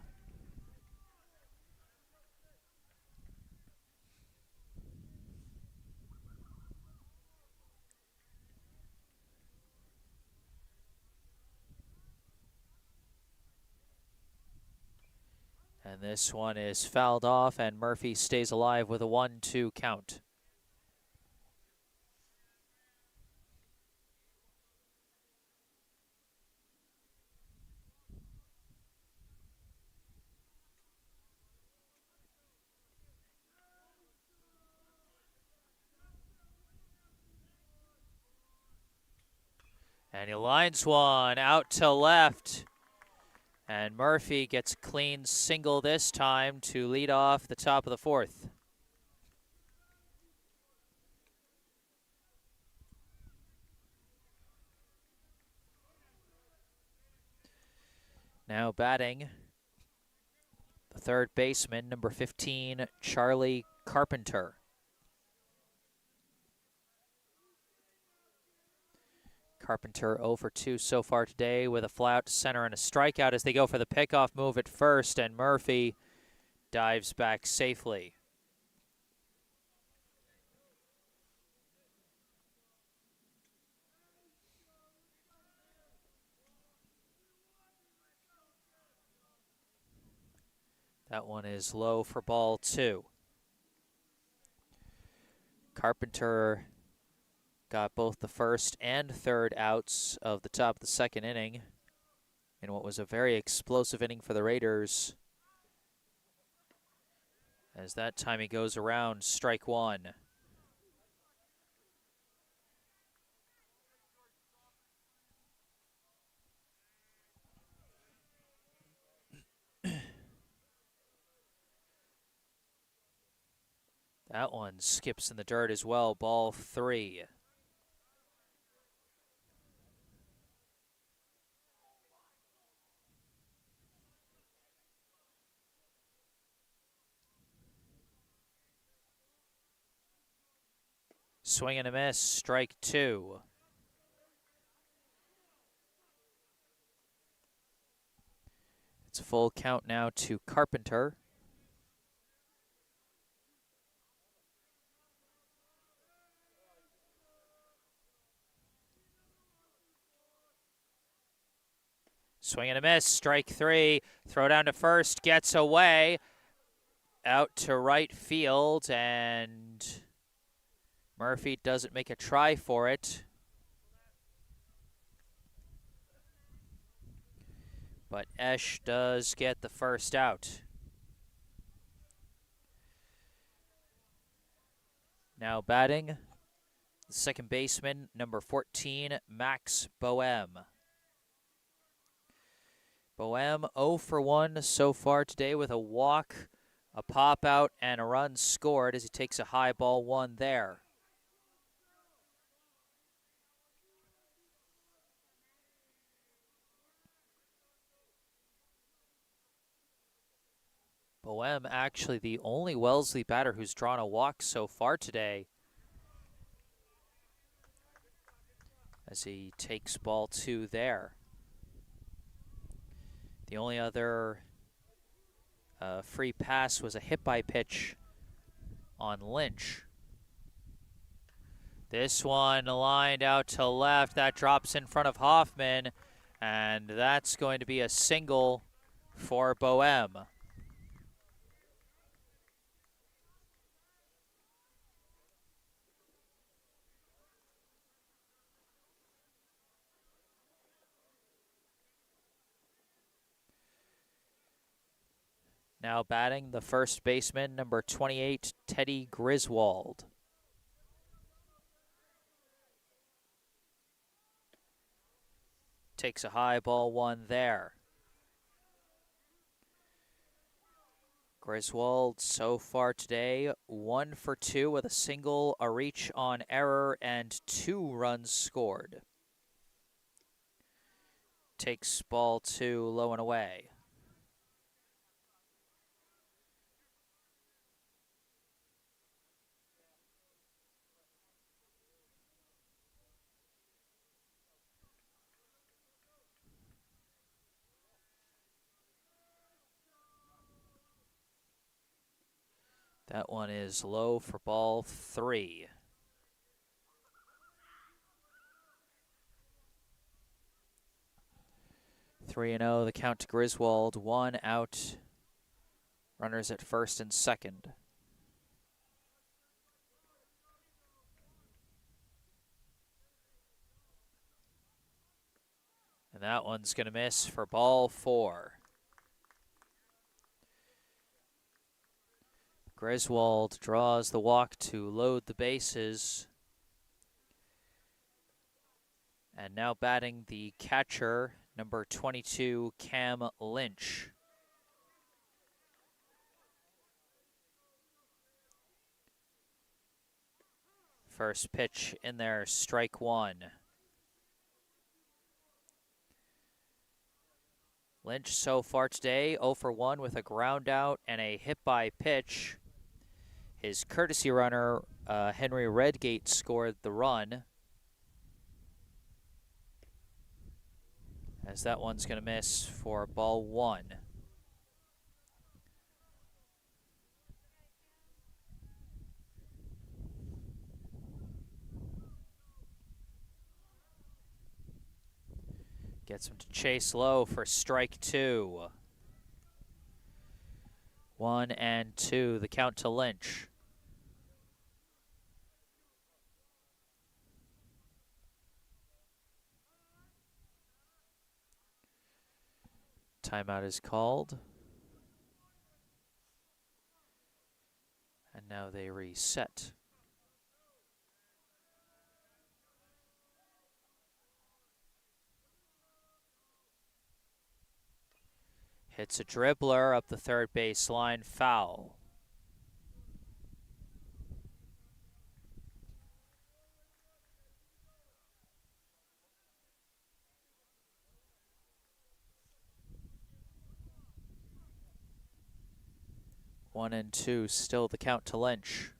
And this one is fouled off, and Murphy stays alive with a 1-2 count. And he lines one out to left. And Murphy gets a clean single this time to lead off the top of the fourth. Now batting, the third baseman, number 15, Charlie Carpenter. Carpenter 0 for 2 so far today with a fly out to center and a strikeout as they go for the pickoff move at first, and Murphy dives back safely. That one is low for ball 2. Carpenter got both the first and third outs of the top of the second inning in what was a very explosive inning for the Raiders. As that time he goes around, strike 1. That one skips in the dirt as well, ball 3. Swing and a miss, strike 2. It's a full count now to Carpenter. Swing and a miss, strike three. Throw down to first, gets away. Out to right field, and Murphy doesn't make a try for it. But Esch does get the first out. Now batting, the second baseman, number 14, Max Boehm. Boehm 0 for 1 so far today with a walk, a pop out, and a run scored as he takes a high ball one there. Boehm actually the only Wellesley batter who's drawn a walk so far today, as he takes ball two there. The only other free pass was a hit-by pitch on Lynch. This one lined out to left. That drops in front of Hoffman, and that's going to be a single for Boehm. Now batting, the first baseman, number 28, Teddy Griswold. Takes a high ball one there. Griswold so far today, 1 for 2 with a single, a reach on error, and 2 runs scored. Takes ball two low and away. That one is low for ball three. Three and 0, the count to Griswold. 1 out. Runners at first and second. And that one's going to miss for ball four. Griswold draws the walk to load the bases. And now batting the catcher, number 22, Cam Lynch. First pitch in there, strike one. Lynch so far today, 0 for 1 with a ground out and a hit by pitch. His courtesy runner, Henry Redgate, scored the run. As that one's going to miss for ball one. Gets him to chase low for strike two. 1 and 2, the count to Lynch. Timeout is called. And now they reset. Hits a dribbler up the third base line, foul. One and two, still the count to Lynch.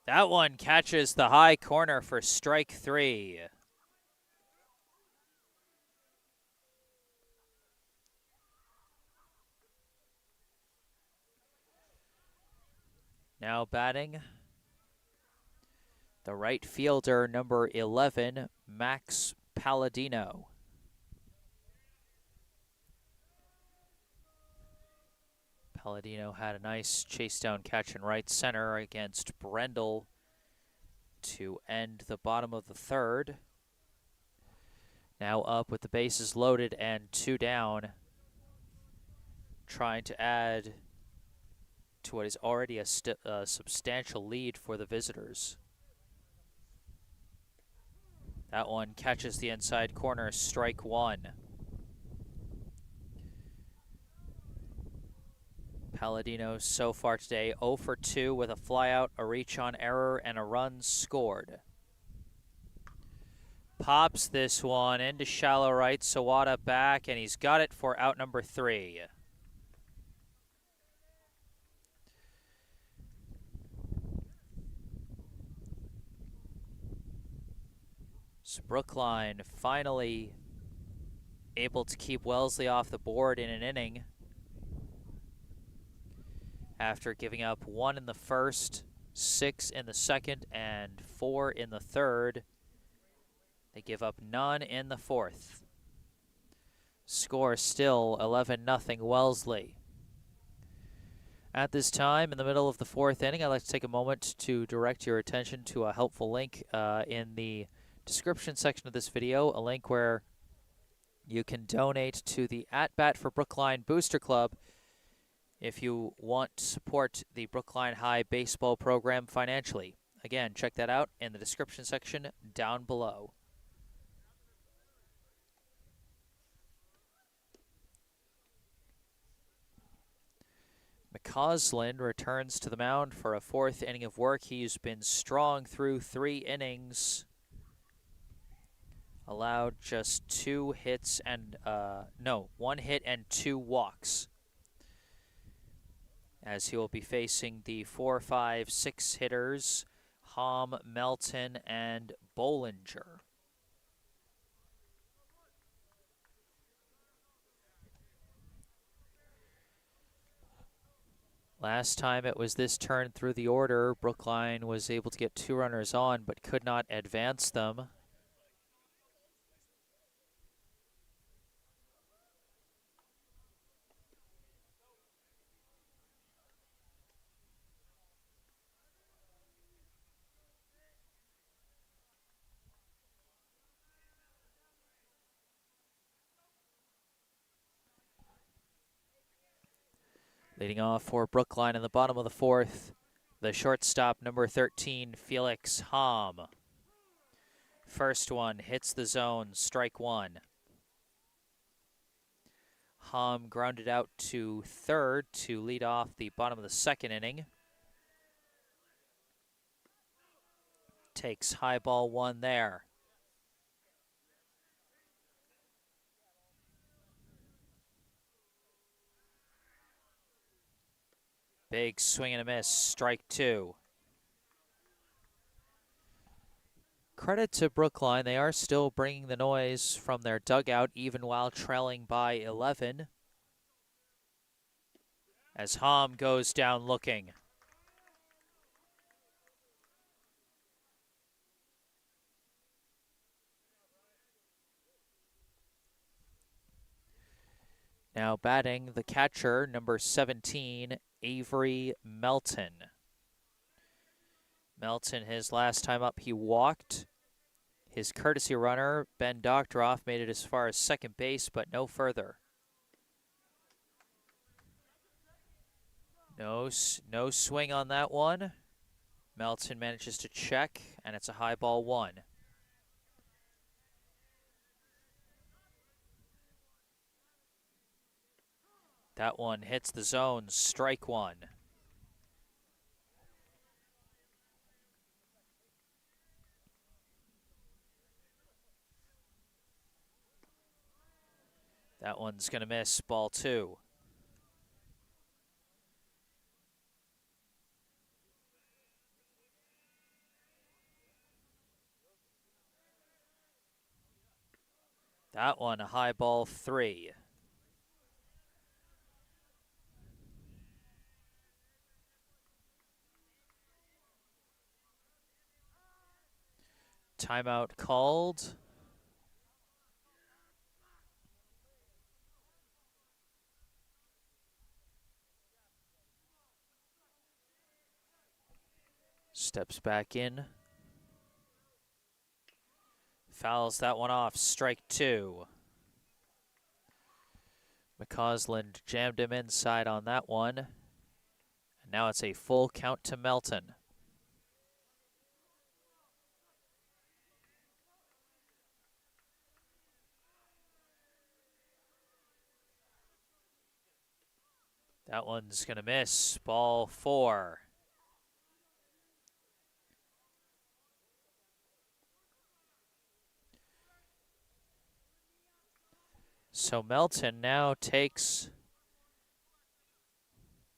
That one catches the high corner for strike three. Now batting, the right fielder, number 11, Max Palladino. Palladino had a nice chase down catch in right center against Brendel to end the bottom of the third. Now up with the bases loaded and 2 down, trying to add to what is already a substantial lead for the visitors. That one catches the inside corner, strike 1. Palladino so far today 0 for 2 with a flyout, a reach on error, and a run scored. Pops this one into shallow right, Sawada back, and he's got it for out number 3. So Brookline finally able to keep Wellesley off the board in an inning after giving up 1 in the first, 6 in the second, and 4 in the third. They give up none in the fourth. Score still 11-0 Wellesley. At this time, in the middle of the fourth inning, I'd like to take a moment to direct your attention to a helpful link in the description section of this video, a link where you can donate to the At Bat for Brookline Booster Club if you want to support the Brookline High baseball program financially. Again, check that out in the description section down below. McCausland returns to the mound for a 4th inning of work. He's been strong through 3 innings. Allowed just 2 hits and, 1 hit and 2 walks, as he will be facing the 4, 5, 6 hitters, Hom, Melton, and Bollinger. Last time it was this turn through the order, Brookline was able to get 2 runners on, but could not advance them. Leading off for Brookline in the bottom of the 4th, the shortstop, number 13, Felix Hom. First one hits the zone, strike 1. Hom grounded out to third to lead off the bottom of the 2nd inning. Takes high ball 1 there. Big swing and a miss, strike 2. Credit to Brookline, they are still bringing the noise from their dugout even while trailing by 11. As Hom goes down looking. Now batting, the catcher, number 17, Avery Melton. Melton, his last time up, he walked. His courtesy runner, Ben Doctoroff, made it as far as second base, but no further. No swing on that one. Melton manages to check, and it's a high ball 1. That one hits the zone, strike 1. That one's going to miss, ball 2. That one, a high ball 3. Timeout called. Steps back in. Fouls that one off. Strike two. McCausland jammed him inside on that one. And now it's a full count to Melton. That one's going to miss. Ball four. So Melton now takes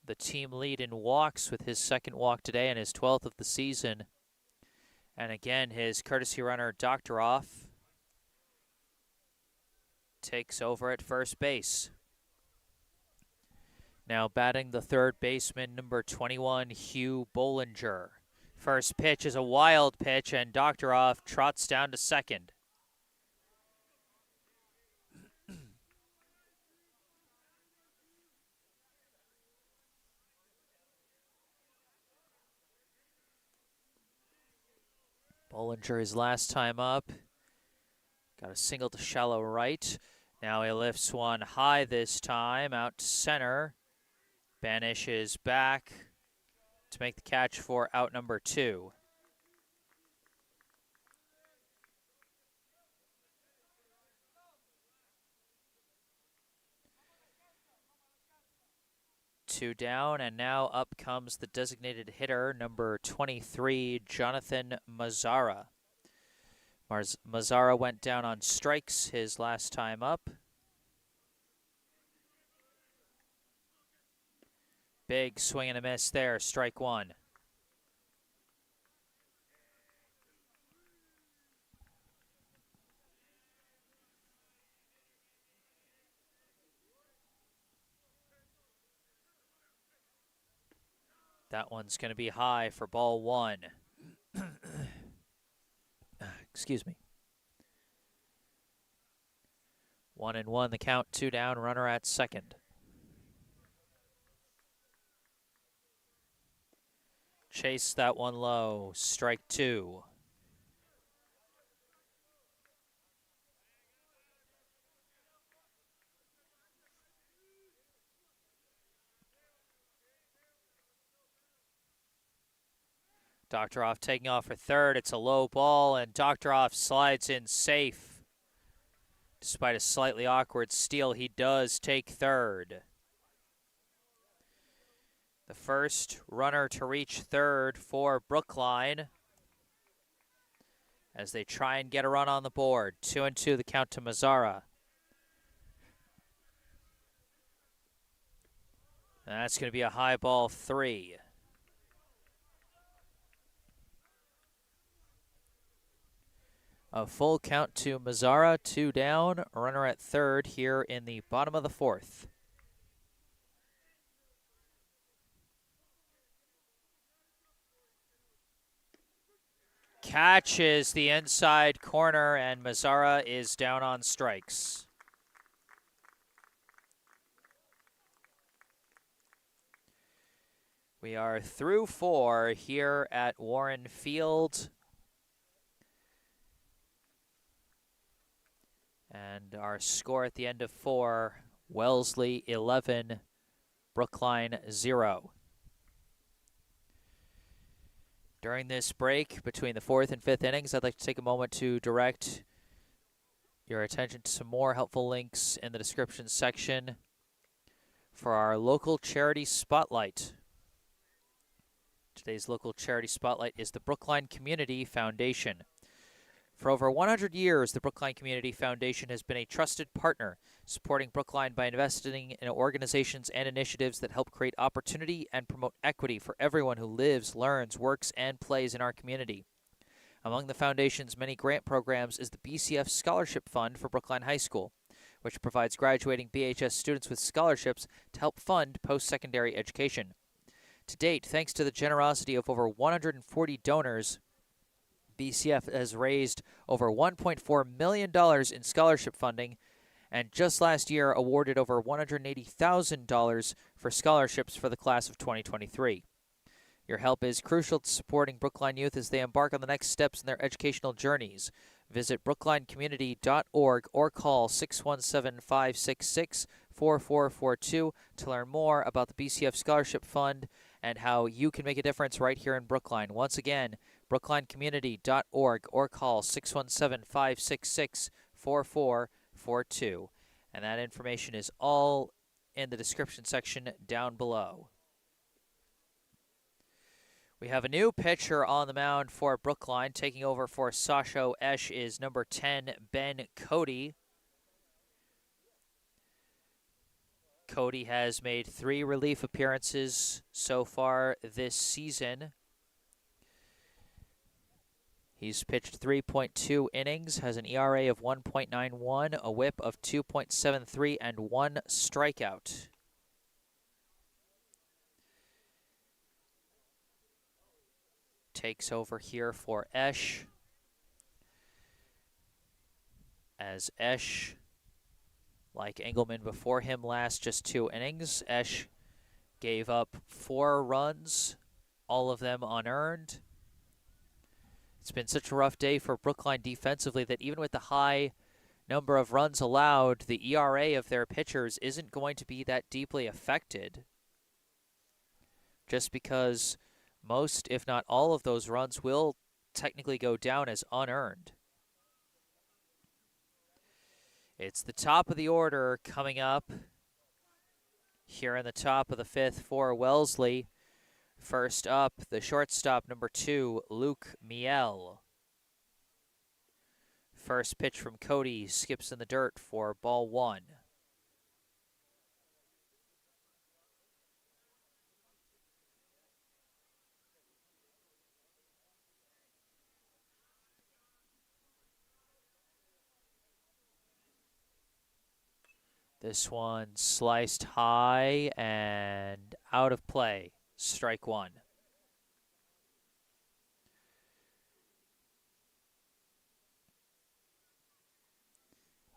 the team lead in walks with his second walk today and his 12th of the season. And again, his courtesy runner, Doctoroff, takes over at first base. Now batting the third baseman, number 21, Hugh Bollinger. First pitch is a wild pitch, and Doctoroff trots down to second. Bollinger, his last time up, got a single to shallow right. Now he lifts one high this time, out to center. Banish is back to make the catch for out number two. Two down, and now up comes the designated hitter, number 23, Jonathan Mazzara. Mazzara went down on strikes his last time up. Big swing and a miss there, strike one. That one's going to be high for ball one. Excuse me. 1-1, the count, two down, runner at second. Chase that one low, strike two. Doctoroff taking off for third. It's a low ball, and Doctoroff slides in safe. Despite a slightly awkward steal, he does take third. The first runner to reach third for Brookline as they try and get a run on the board. 2-2, the count to Mazzara. And that's going to be a high ball three. A full count to Mazzara, two down, runner at third here in the bottom of the fourth. Catches the inside corner, and Mazzara is down on strikes. We are through four here at Warren Field. And our score at the end of four, Wellesley 11, Brookline 0. During this break between the fourth and fifth innings, I'd like to take a moment to direct your attention to some more helpful links in the description section for our local charity spotlight. Today's local charity spotlight is the Brookline Community Foundation. For over 100 years, the Brookline Community Foundation has been a trusted partner, supporting Brookline by investing in organizations and initiatives that help create opportunity and promote equity for everyone who lives, learns, works, and plays in our community. Among the foundation's many grant programs is the BCF Scholarship Fund for Brookline High School, which provides graduating BHS students with scholarships to help fund post-secondary education. To date, thanks to the generosity of over 140 donors, BCF has raised over $1.4 million in scholarship funding, and just last year awarded over $180,000 for scholarships for the class of 2023. Your help is crucial to supporting Brookline youth as they embark on the next steps in their educational journeys. Visit brooklinecommunity.org or call 617-566-4442 to learn more about the BCF Scholarship Fund and how you can make a difference right here in Brookline. Once again, brooklinecommunity.org or call 617-566-4442. And that information is all in the description section down below. We have a new pitcher on the mound for Brookline. Taking over for Sasho Esch is number 10, Ben Cody. Cody has made 3 relief appearances so far this season. He's pitched 3.2 innings, has an ERA of 1.91, a whip of 2.73, and 1 strikeout. Takes over here for Esch. As Esch, like Engelman before him, last just 2 innings. Esch gave up 4 runs, all of them unearned. It's been such a rough day for Brookline defensively that even with the high number of runs allowed, the ERA of their pitchers isn't going to be that deeply affected. Just because most, if not all, of those runs will technically go down as unearned. It's the top of the order coming up here in the top of the 5th for Wellesley. First up, the shortstop, number 2, Luke Miel. First pitch from Cody skips in the dirt for ball 1. This one sliced high and out of play. Strike 1.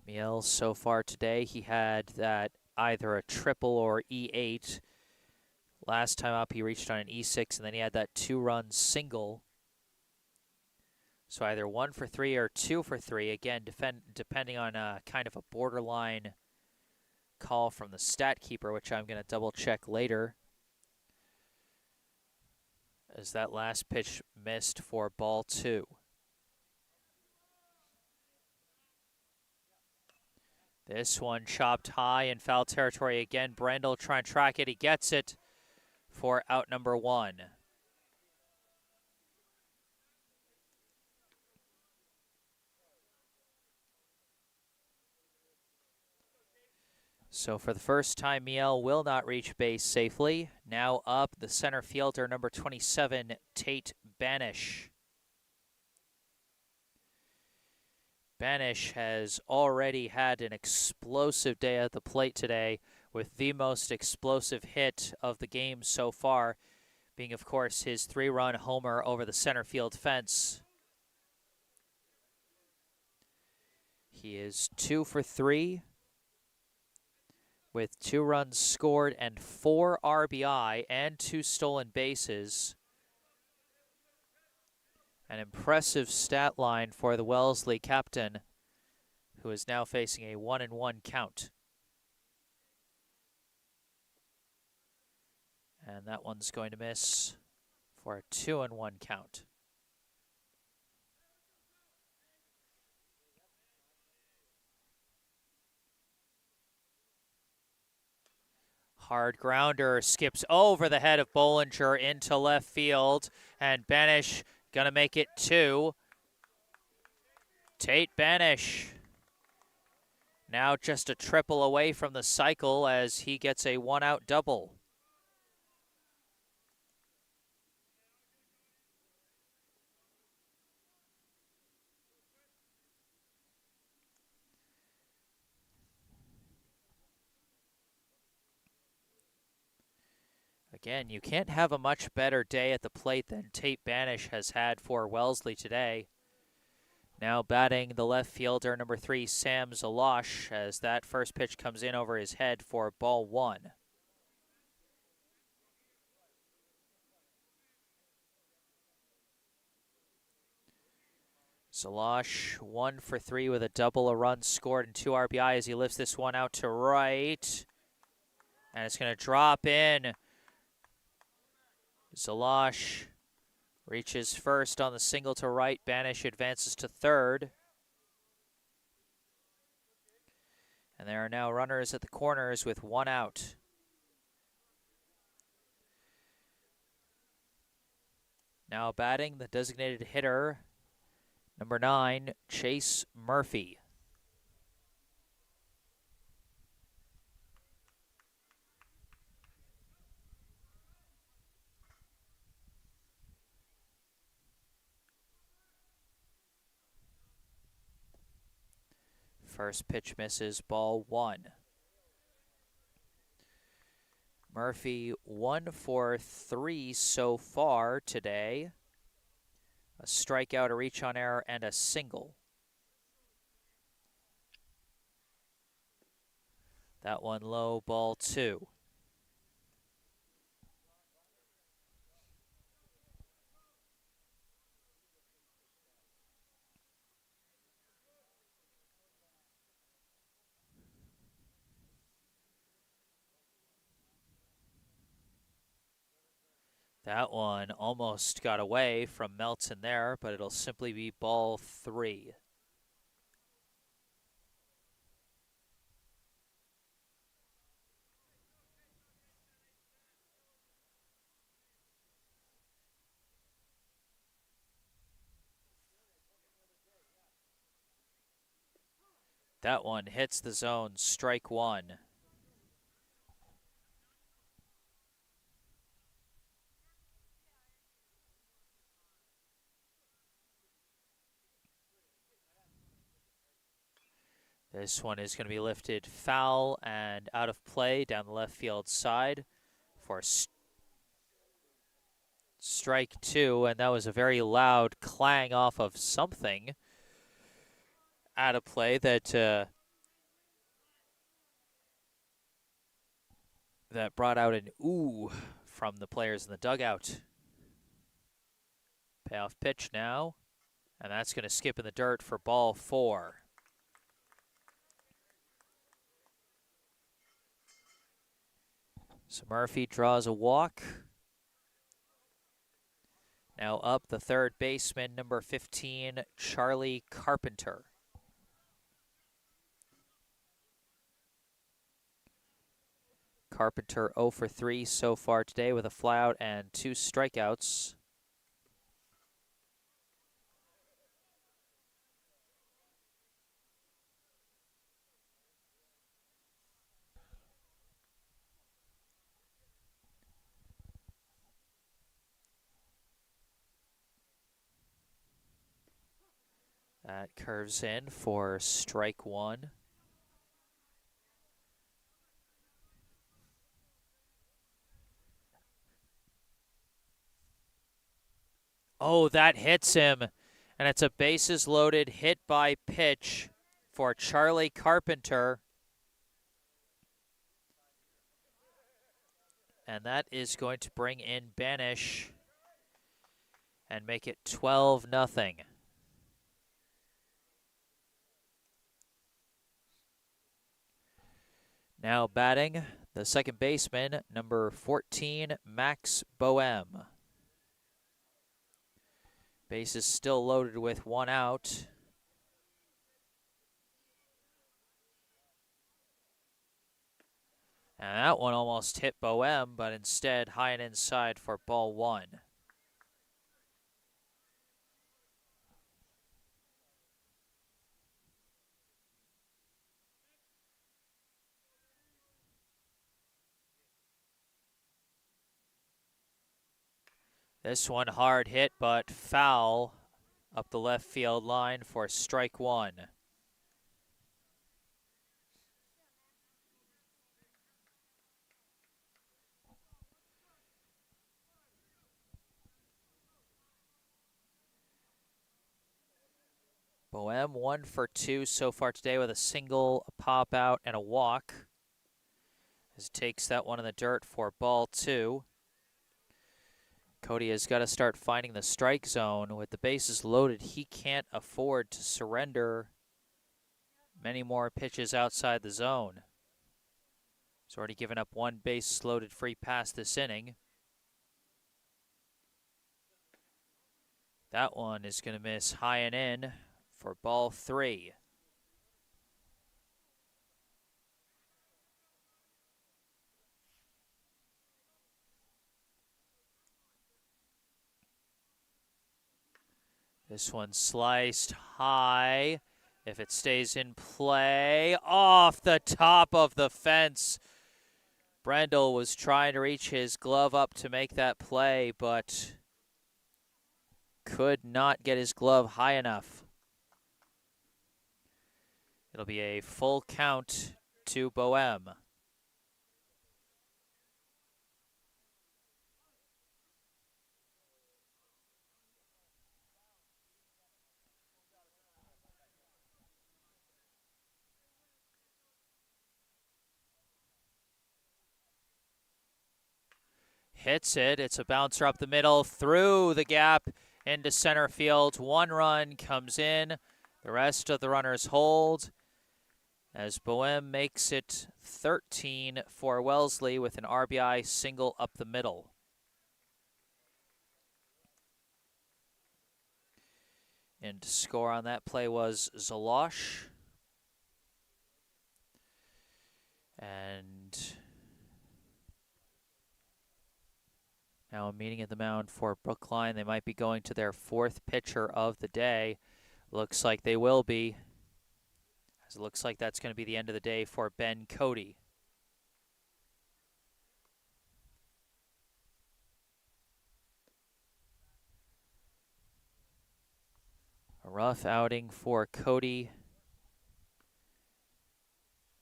Miel so far today, he had that either a triple or E8. Last time up, he reached on an E6, and then he had that 2-run single. So either 1 for 3 or 2 for 3, again, depending on kind of a borderline call from the stat keeper, which I'm going to double check later. As that last pitch missed for ball 2. This one chopped high in foul territory again. Brendel trying to track it. He gets it for out number 1. So for the first time, Miel will not reach base safely. Now up, the center fielder, number 27, Tate Banish. Banish has already had an explosive day at the plate today, with the most explosive hit of the game so far being, of course, his 3-run homer over the center field fence. He is 2 for 3. With 2 runs scored and 4 RBI and 2 stolen bases. An impressive stat line for the Wellesley captain, who is now facing a 1-1 count. And that one's going to miss for a 2-1 count. Hard grounder skips over the head of Bollinger into left field, and Banish gonna make it 2. Tate Banish now just a triple away from the cycle as he gets a 1-out double. Again, you can't have a much better day at the plate than Tate Banish has had for Wellesley today. Now batting the left fielder, number 3, Sam Zalosh, as that first pitch comes in over his head for ball 1. Zalosh 1 for 3 with a double, a run scored, and 2 RBI as he lifts this one out to right. And it's going to drop in. Zalosh reaches first on the single to right. Banish advances to third. And there are now runners at the corners with 1 out. Now batting the designated hitter, number 9, Chase Murphy. First pitch misses, ball 1. Murphy 1 for 3 so far today. A strikeout, a reach on error, and a single. That one low, ball 2. That one almost got away from Melton there, but it'll simply be ball 3. That one hits the zone, strike 1. This one is going to be lifted foul and out of play down the left field side for strike 2, and that was a very loud clang off of something out of play that that brought out an ooh from the players in the dugout. Payoff pitch now, and that's going to skip in the dirt for ball 4. So Murphy draws a walk. Now up the third baseman, number 15, Charlie Carpenter. Carpenter 0 for 3 so far today with a flyout and 2 strikeouts. That curves in for strike 1. Oh, that hits him. And it's a bases loaded hit by pitch for Charlie Carpenter. And that is going to bring in Banish and make it 12-0. Now batting the second baseman, number 14, Max Boehm. Bases still loaded with 1 out. And that one almost hit Boehm, but instead high and inside for ball 1. This one hard hit, but foul up the left field line for strike 1. Boehm 1 for 2 so far today with a single, a pop out, and a walk. As he takes that one in the dirt for ball 2. Cody has got to start finding the strike zone. With the bases loaded, he can't afford to surrender many more pitches outside the zone. He's already given up one base loaded free pass this inning. That one is going to miss high and in for ball 3. This one sliced high. If it stays in play, off the top of the fence. Brendel was trying to reach his glove up to make that play, but could not get his glove high enough. It'll be a full count to Boehm. Hits it. It's a bouncer up the middle, through the gap into center field. One run comes in. The rest of the runners hold as Boehm makes it 13 for Wellesley with an RBI single up the middle. And to score on that play was Zalosh. And now a meeting at the mound for Brookline. They might be going to their 4th pitcher of the day. Looks like they will be. As it looks like that's going to be the end of the day for Ben Cody. A rough outing for Cody.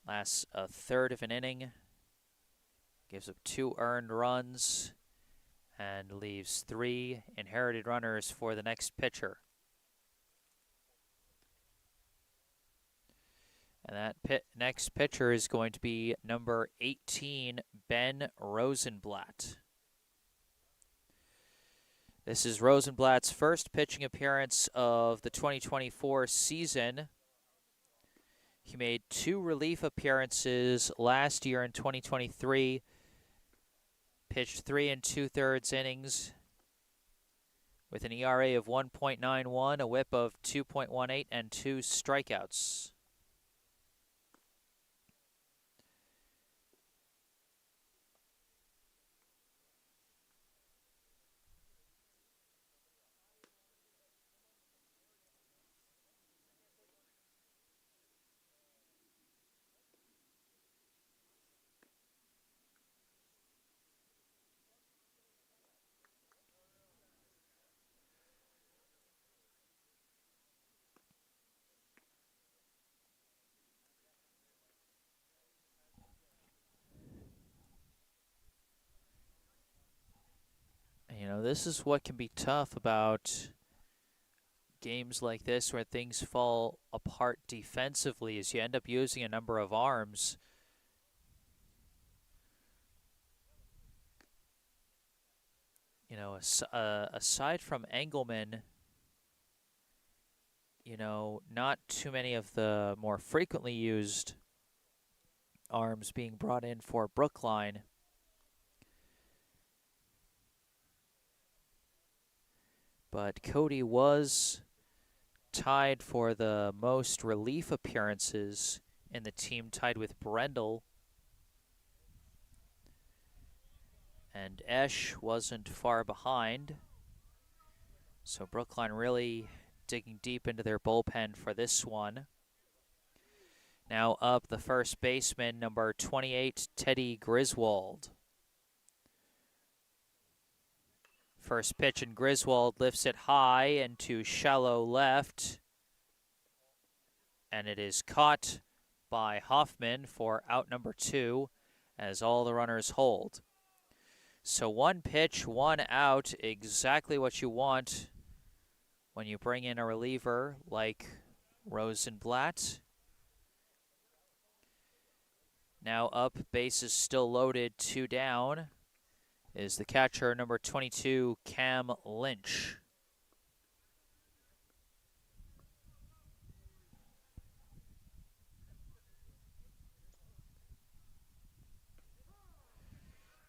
Lasts a third of an inning. Gives up 2 earned runs. And leaves 3 inherited runners for the next pitcher. And that next pitcher is going to be number 18, Ben Rosenblatt. This is Rosenblatt's first pitching appearance of the 2024 season. He made 2 relief appearances last year in 2023. Pitched 3 2/3 innings with an ERA of 1.91, a whip of 2.18, and 2 strikeouts. You know, this is what can be tough about games like this where things fall apart defensively is you end up using a number of arms. You know, aside from Engelman, you know, not too many of the more frequently used arms being brought in for Brookline. But Cody was tied for the most relief appearances in the team, tied with Brendel. And Esch wasn't far behind. So Brookline really digging deep into their bullpen for this one. Now up the first baseman, number 28, Teddy Griswold. First pitch, and Griswold lifts it high into shallow left. And it is caught by Hoffman for out number 2 as all the runners hold. So 1 pitch, 1 out, exactly what you want when you bring in a reliever like Rosenblatt. Now up, bases still loaded, 2 down, is the catcher, number 22, Cam Lynch.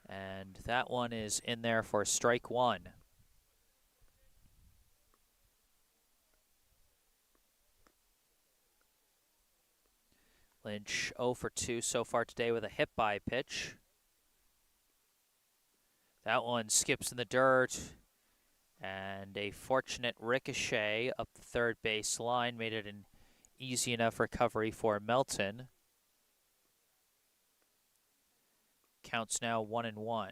And that one is in there for strike 1. Lynch 0 for 2 so far today with a hit-by pitch. That one skips in the dirt, and a fortunate ricochet up the third base line made it an easy enough recovery for Melton. Counts now 1-1.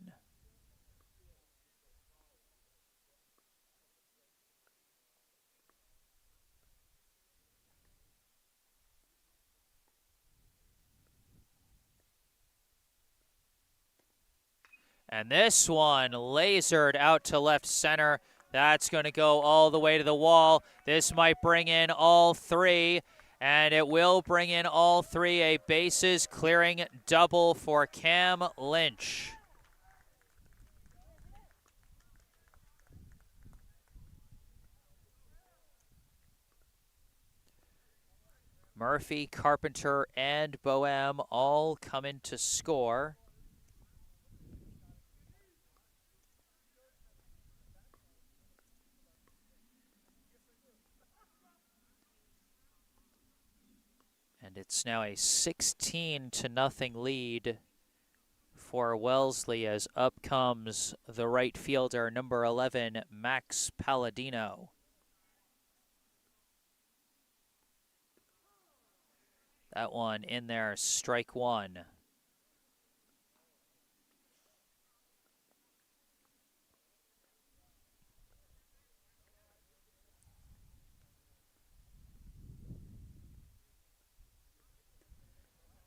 And this one lasered out to left center. That's going to go all the way to the wall. This might bring in all 3, and it will bring in all 3. A bases clearing double for Cam Lynch. Murphy, Carpenter, and Boehm all come in to score. And it's now a 16-0 lead for Wellesley as up comes the right fielder, number 11, Max Palladino. That one in there, strike 1.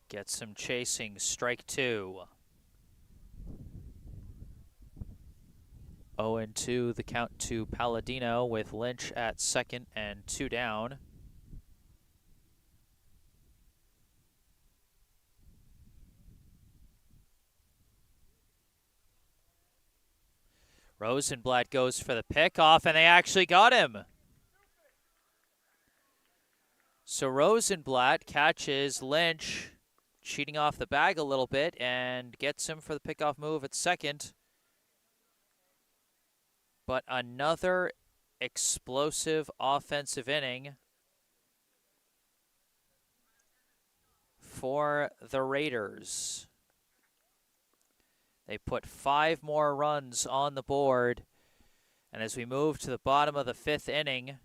Gets some chasing, strike 2. 0-2 the count to Palladino with Lynch at second and 2 down. Rosenblatt goes for the pickoff, and they actually got him. So Rosenblatt catches Lynch, cheating off the bag a little bit, and gets him for the pickoff move at second. But another explosive offensive inning for the Raiders. They put 5 more runs on the board. And as we move to the bottom of the 5th inning,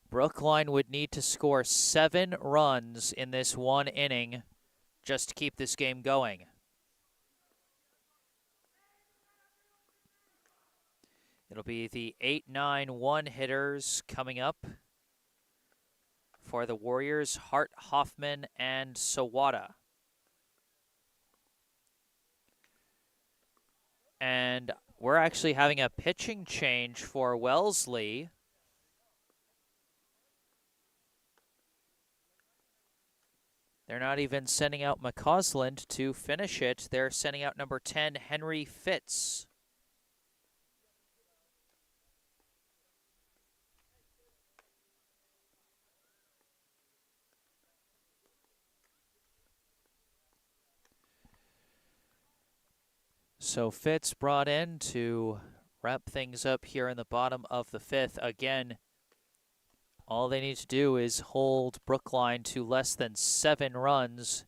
Brookline would need to score 7 runs in this one inning just to keep this game going. It'll be the 8-9-1 hitters coming up for the Warriors, Hart, Hoffman, and Sawada. And we're actually having a pitching change for Wellesley. They're not even sending out McCausland to finish it. They're sending out number 10, Henry Fitz. So Fitz brought in to wrap things up here in the bottom of the 5th. Again, all they need to do is hold Brookline to less than 7 runs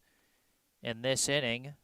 in this inning.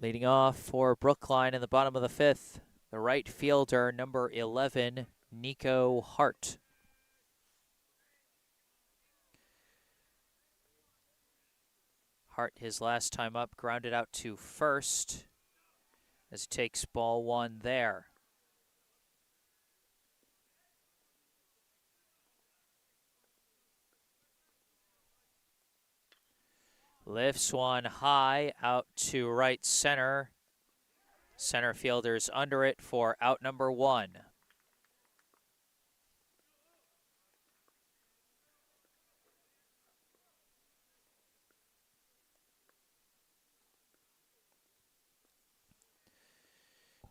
Leading off for Brookline in the bottom of the fifth, the right fielder, number 11, Nico Hart. Hart, his last time up, grounded out to first as he takes ball one there. Lifts one high out to right center. Center fielder's under it for out number one.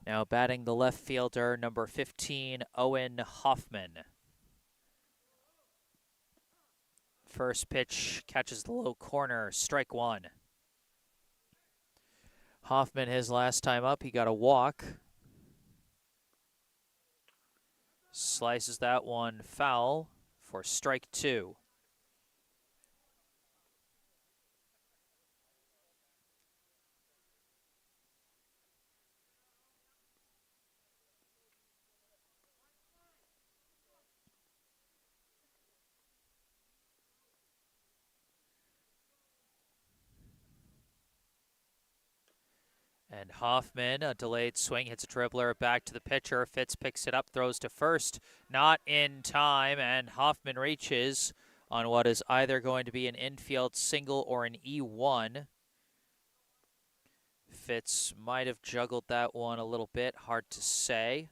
Now batting the left fielder, number 15, Owen Hoffman. First pitch catches the low corner, strike one. Hoffman, his last time up, he got a walk. Slices that one foul for strike two. And Hoffman, a delayed swing, hits a dribbler back to the pitcher. Fitz picks it up, throws to first. Not in time, and Hoffman reaches on what is either going to be an infield single or an E1. Fitz might have juggled that one a little bit, hard to say.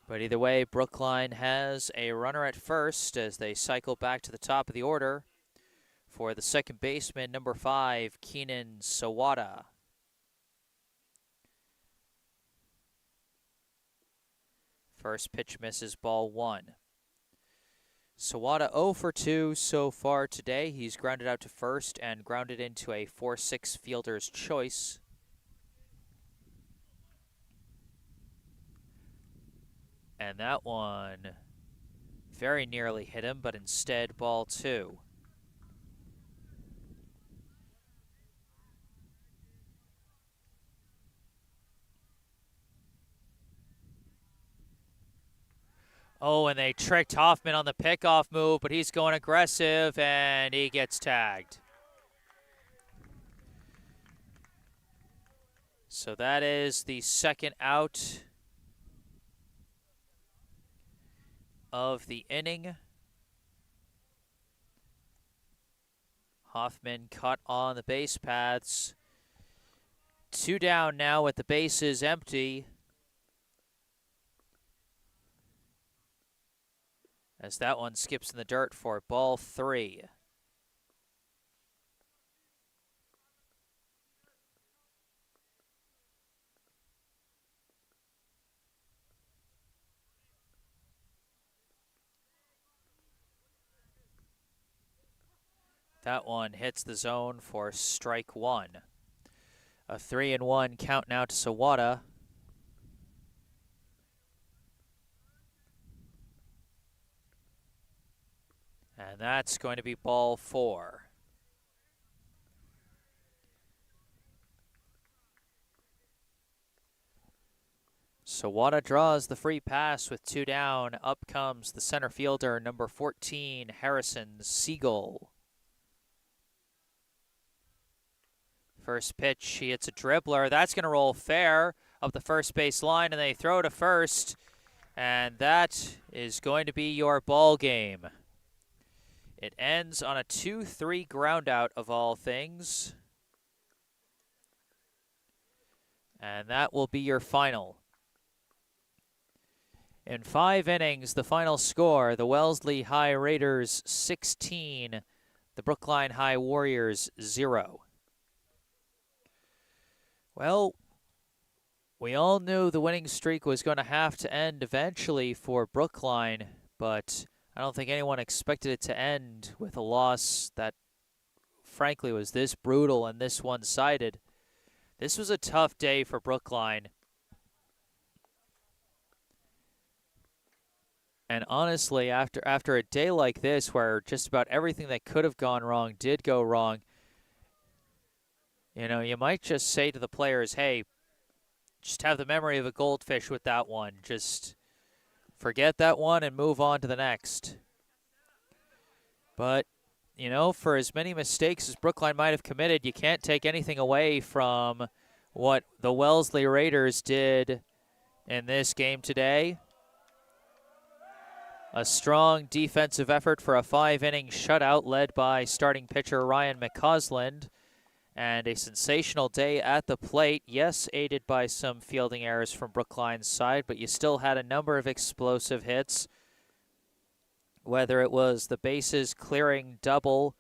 But either way, Brookline has a runner at first as they cycle back to the top of the order for the second baseman, number 5, Keenan Sawada. First pitch misses, ball one. Sawada 0 for 2 so far today. He's grounded out to first and grounded into a 4-6 fielder's choice. And that one very nearly hit him, but instead ball two. Oh, and they tricked Hoffman on the pickoff move, but he's going aggressive, and he gets tagged. So that is the second out of the inning. Hoffman cut on the base paths. 2 down now with the bases empty. As that one skips in the dirt for ball 3. That one hits the zone for strike one. A 3-1 count now to Sawada. And that's going to be ball 4. Sawada draws the free pass with 2 down. Up comes the center fielder, number 14, Harrison Siegel. First pitch, he hits a dribbler. That's going to roll fair up the first base line, and they throw to first. And that is going to be your ball game. It ends on a 2-3 ground out of all things. And that will be your final. In 5 innings, the final score, the Wellesley High Raiders 16, the Brookline High Warriors 0. Well, we all knew the winning streak was going to have to end eventually for Brookline, but I don't think anyone expected it to end with a loss that, frankly, was this brutal and this one-sided. This was a tough day for Brookline. And honestly, after a day like this where just about everything that could have gone wrong did go wrong, You know, you might just say to the players, hey, just have the memory of a goldfish with that one. Just forget that one and move on to the next. But, you know, for as many mistakes as Brookline might have committed, you can't take anything away from what the Wellesley Raiders did in this game today. A strong defensive effort for a 5-inning shutout led by starting pitcher Ryan McCausland. And a sensational day at the plate. Yes, aided by some fielding errors from Brookline's side, but you still had a number of explosive hits. Whether it was the bases clearing double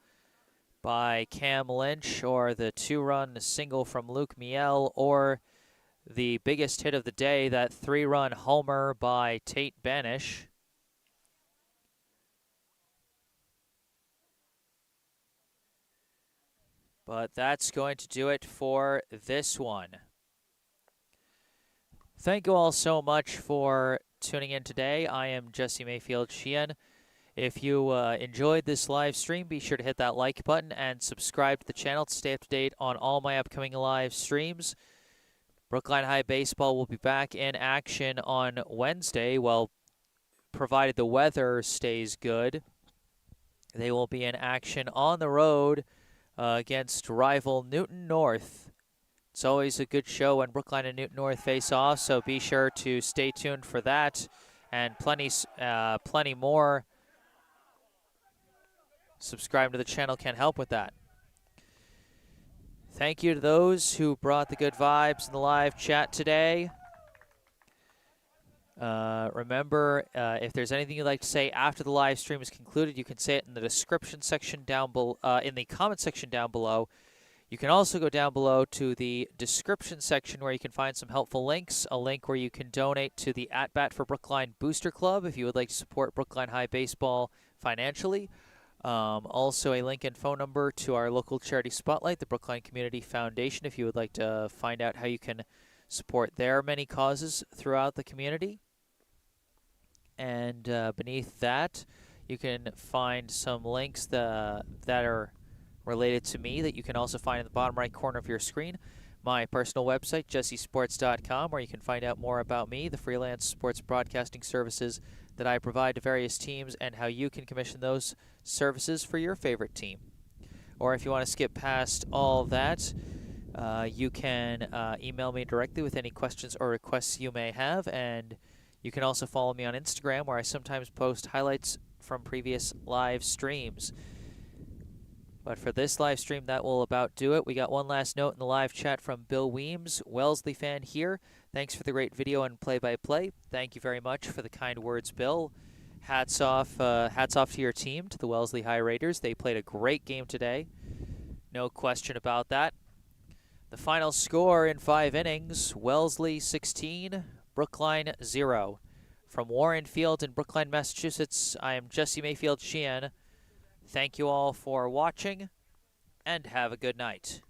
by Cam Lynch or the 2-run single from Luke Miele or the biggest hit of the day, that 3-run homer by Tate Banish. But that's going to do it for this one. Thank you all so much for tuning in today. I am Jesse Mayfield-Sheehan. If you enjoyed this live stream, be sure to hit that like button and subscribe to the channel to stay up to date on all my upcoming live streams. Brookline High Baseball will be back in action on Wednesday. Well, provided the weather stays good, they will be in action on the road against rival Newton North. It's always a good show when Brookline and Newton North face off, so be sure to stay tuned for that and plenty more. Subscribe to the channel can help with that. Thank you to those who brought the good vibes in the live chat today. Remember, if there's anything you'd like to say after the live stream is concluded, you can say it in the description section down below, in the comment section down below. You can also go down below to the description section where you can find some helpful links, a link where you can donate to the At Bat for Brookline Booster Club if you would like to support Brookline High Baseball financially. Also a link and phone number to our local charity spotlight, the Brookline Community Foundation, if you would like to find out how you can support their many causes throughout the community. And beneath that, you can find some links that are related to me that you can also find in the bottom right corner of your screen. My personal website, jessesports.com, where you can find out more about me, the freelance sports broadcasting services that I provide to various teams, and how you can commission those services for your favorite team. Or if you want to skip past all that, you can email me directly with any questions or requests you may have, and you can also follow me on Instagram, where I sometimes post highlights from previous live streams. But for this live stream, that will about do it. We got one last note in the live chat from Bill Weems, Wellesley fan here. Thanks for the great video and play-by-play. Thank you very much for the kind words, Bill. Hats off to your team, to the Wellesley High Raiders. They played a great game today. No question about that. The final score in 5 innings, Wellesley 16, Brookline 0. From Warren Field in Brookline, Massachusetts, I am Jesse Mayfield-Sheehan. Thank you all for watching, and have a good night.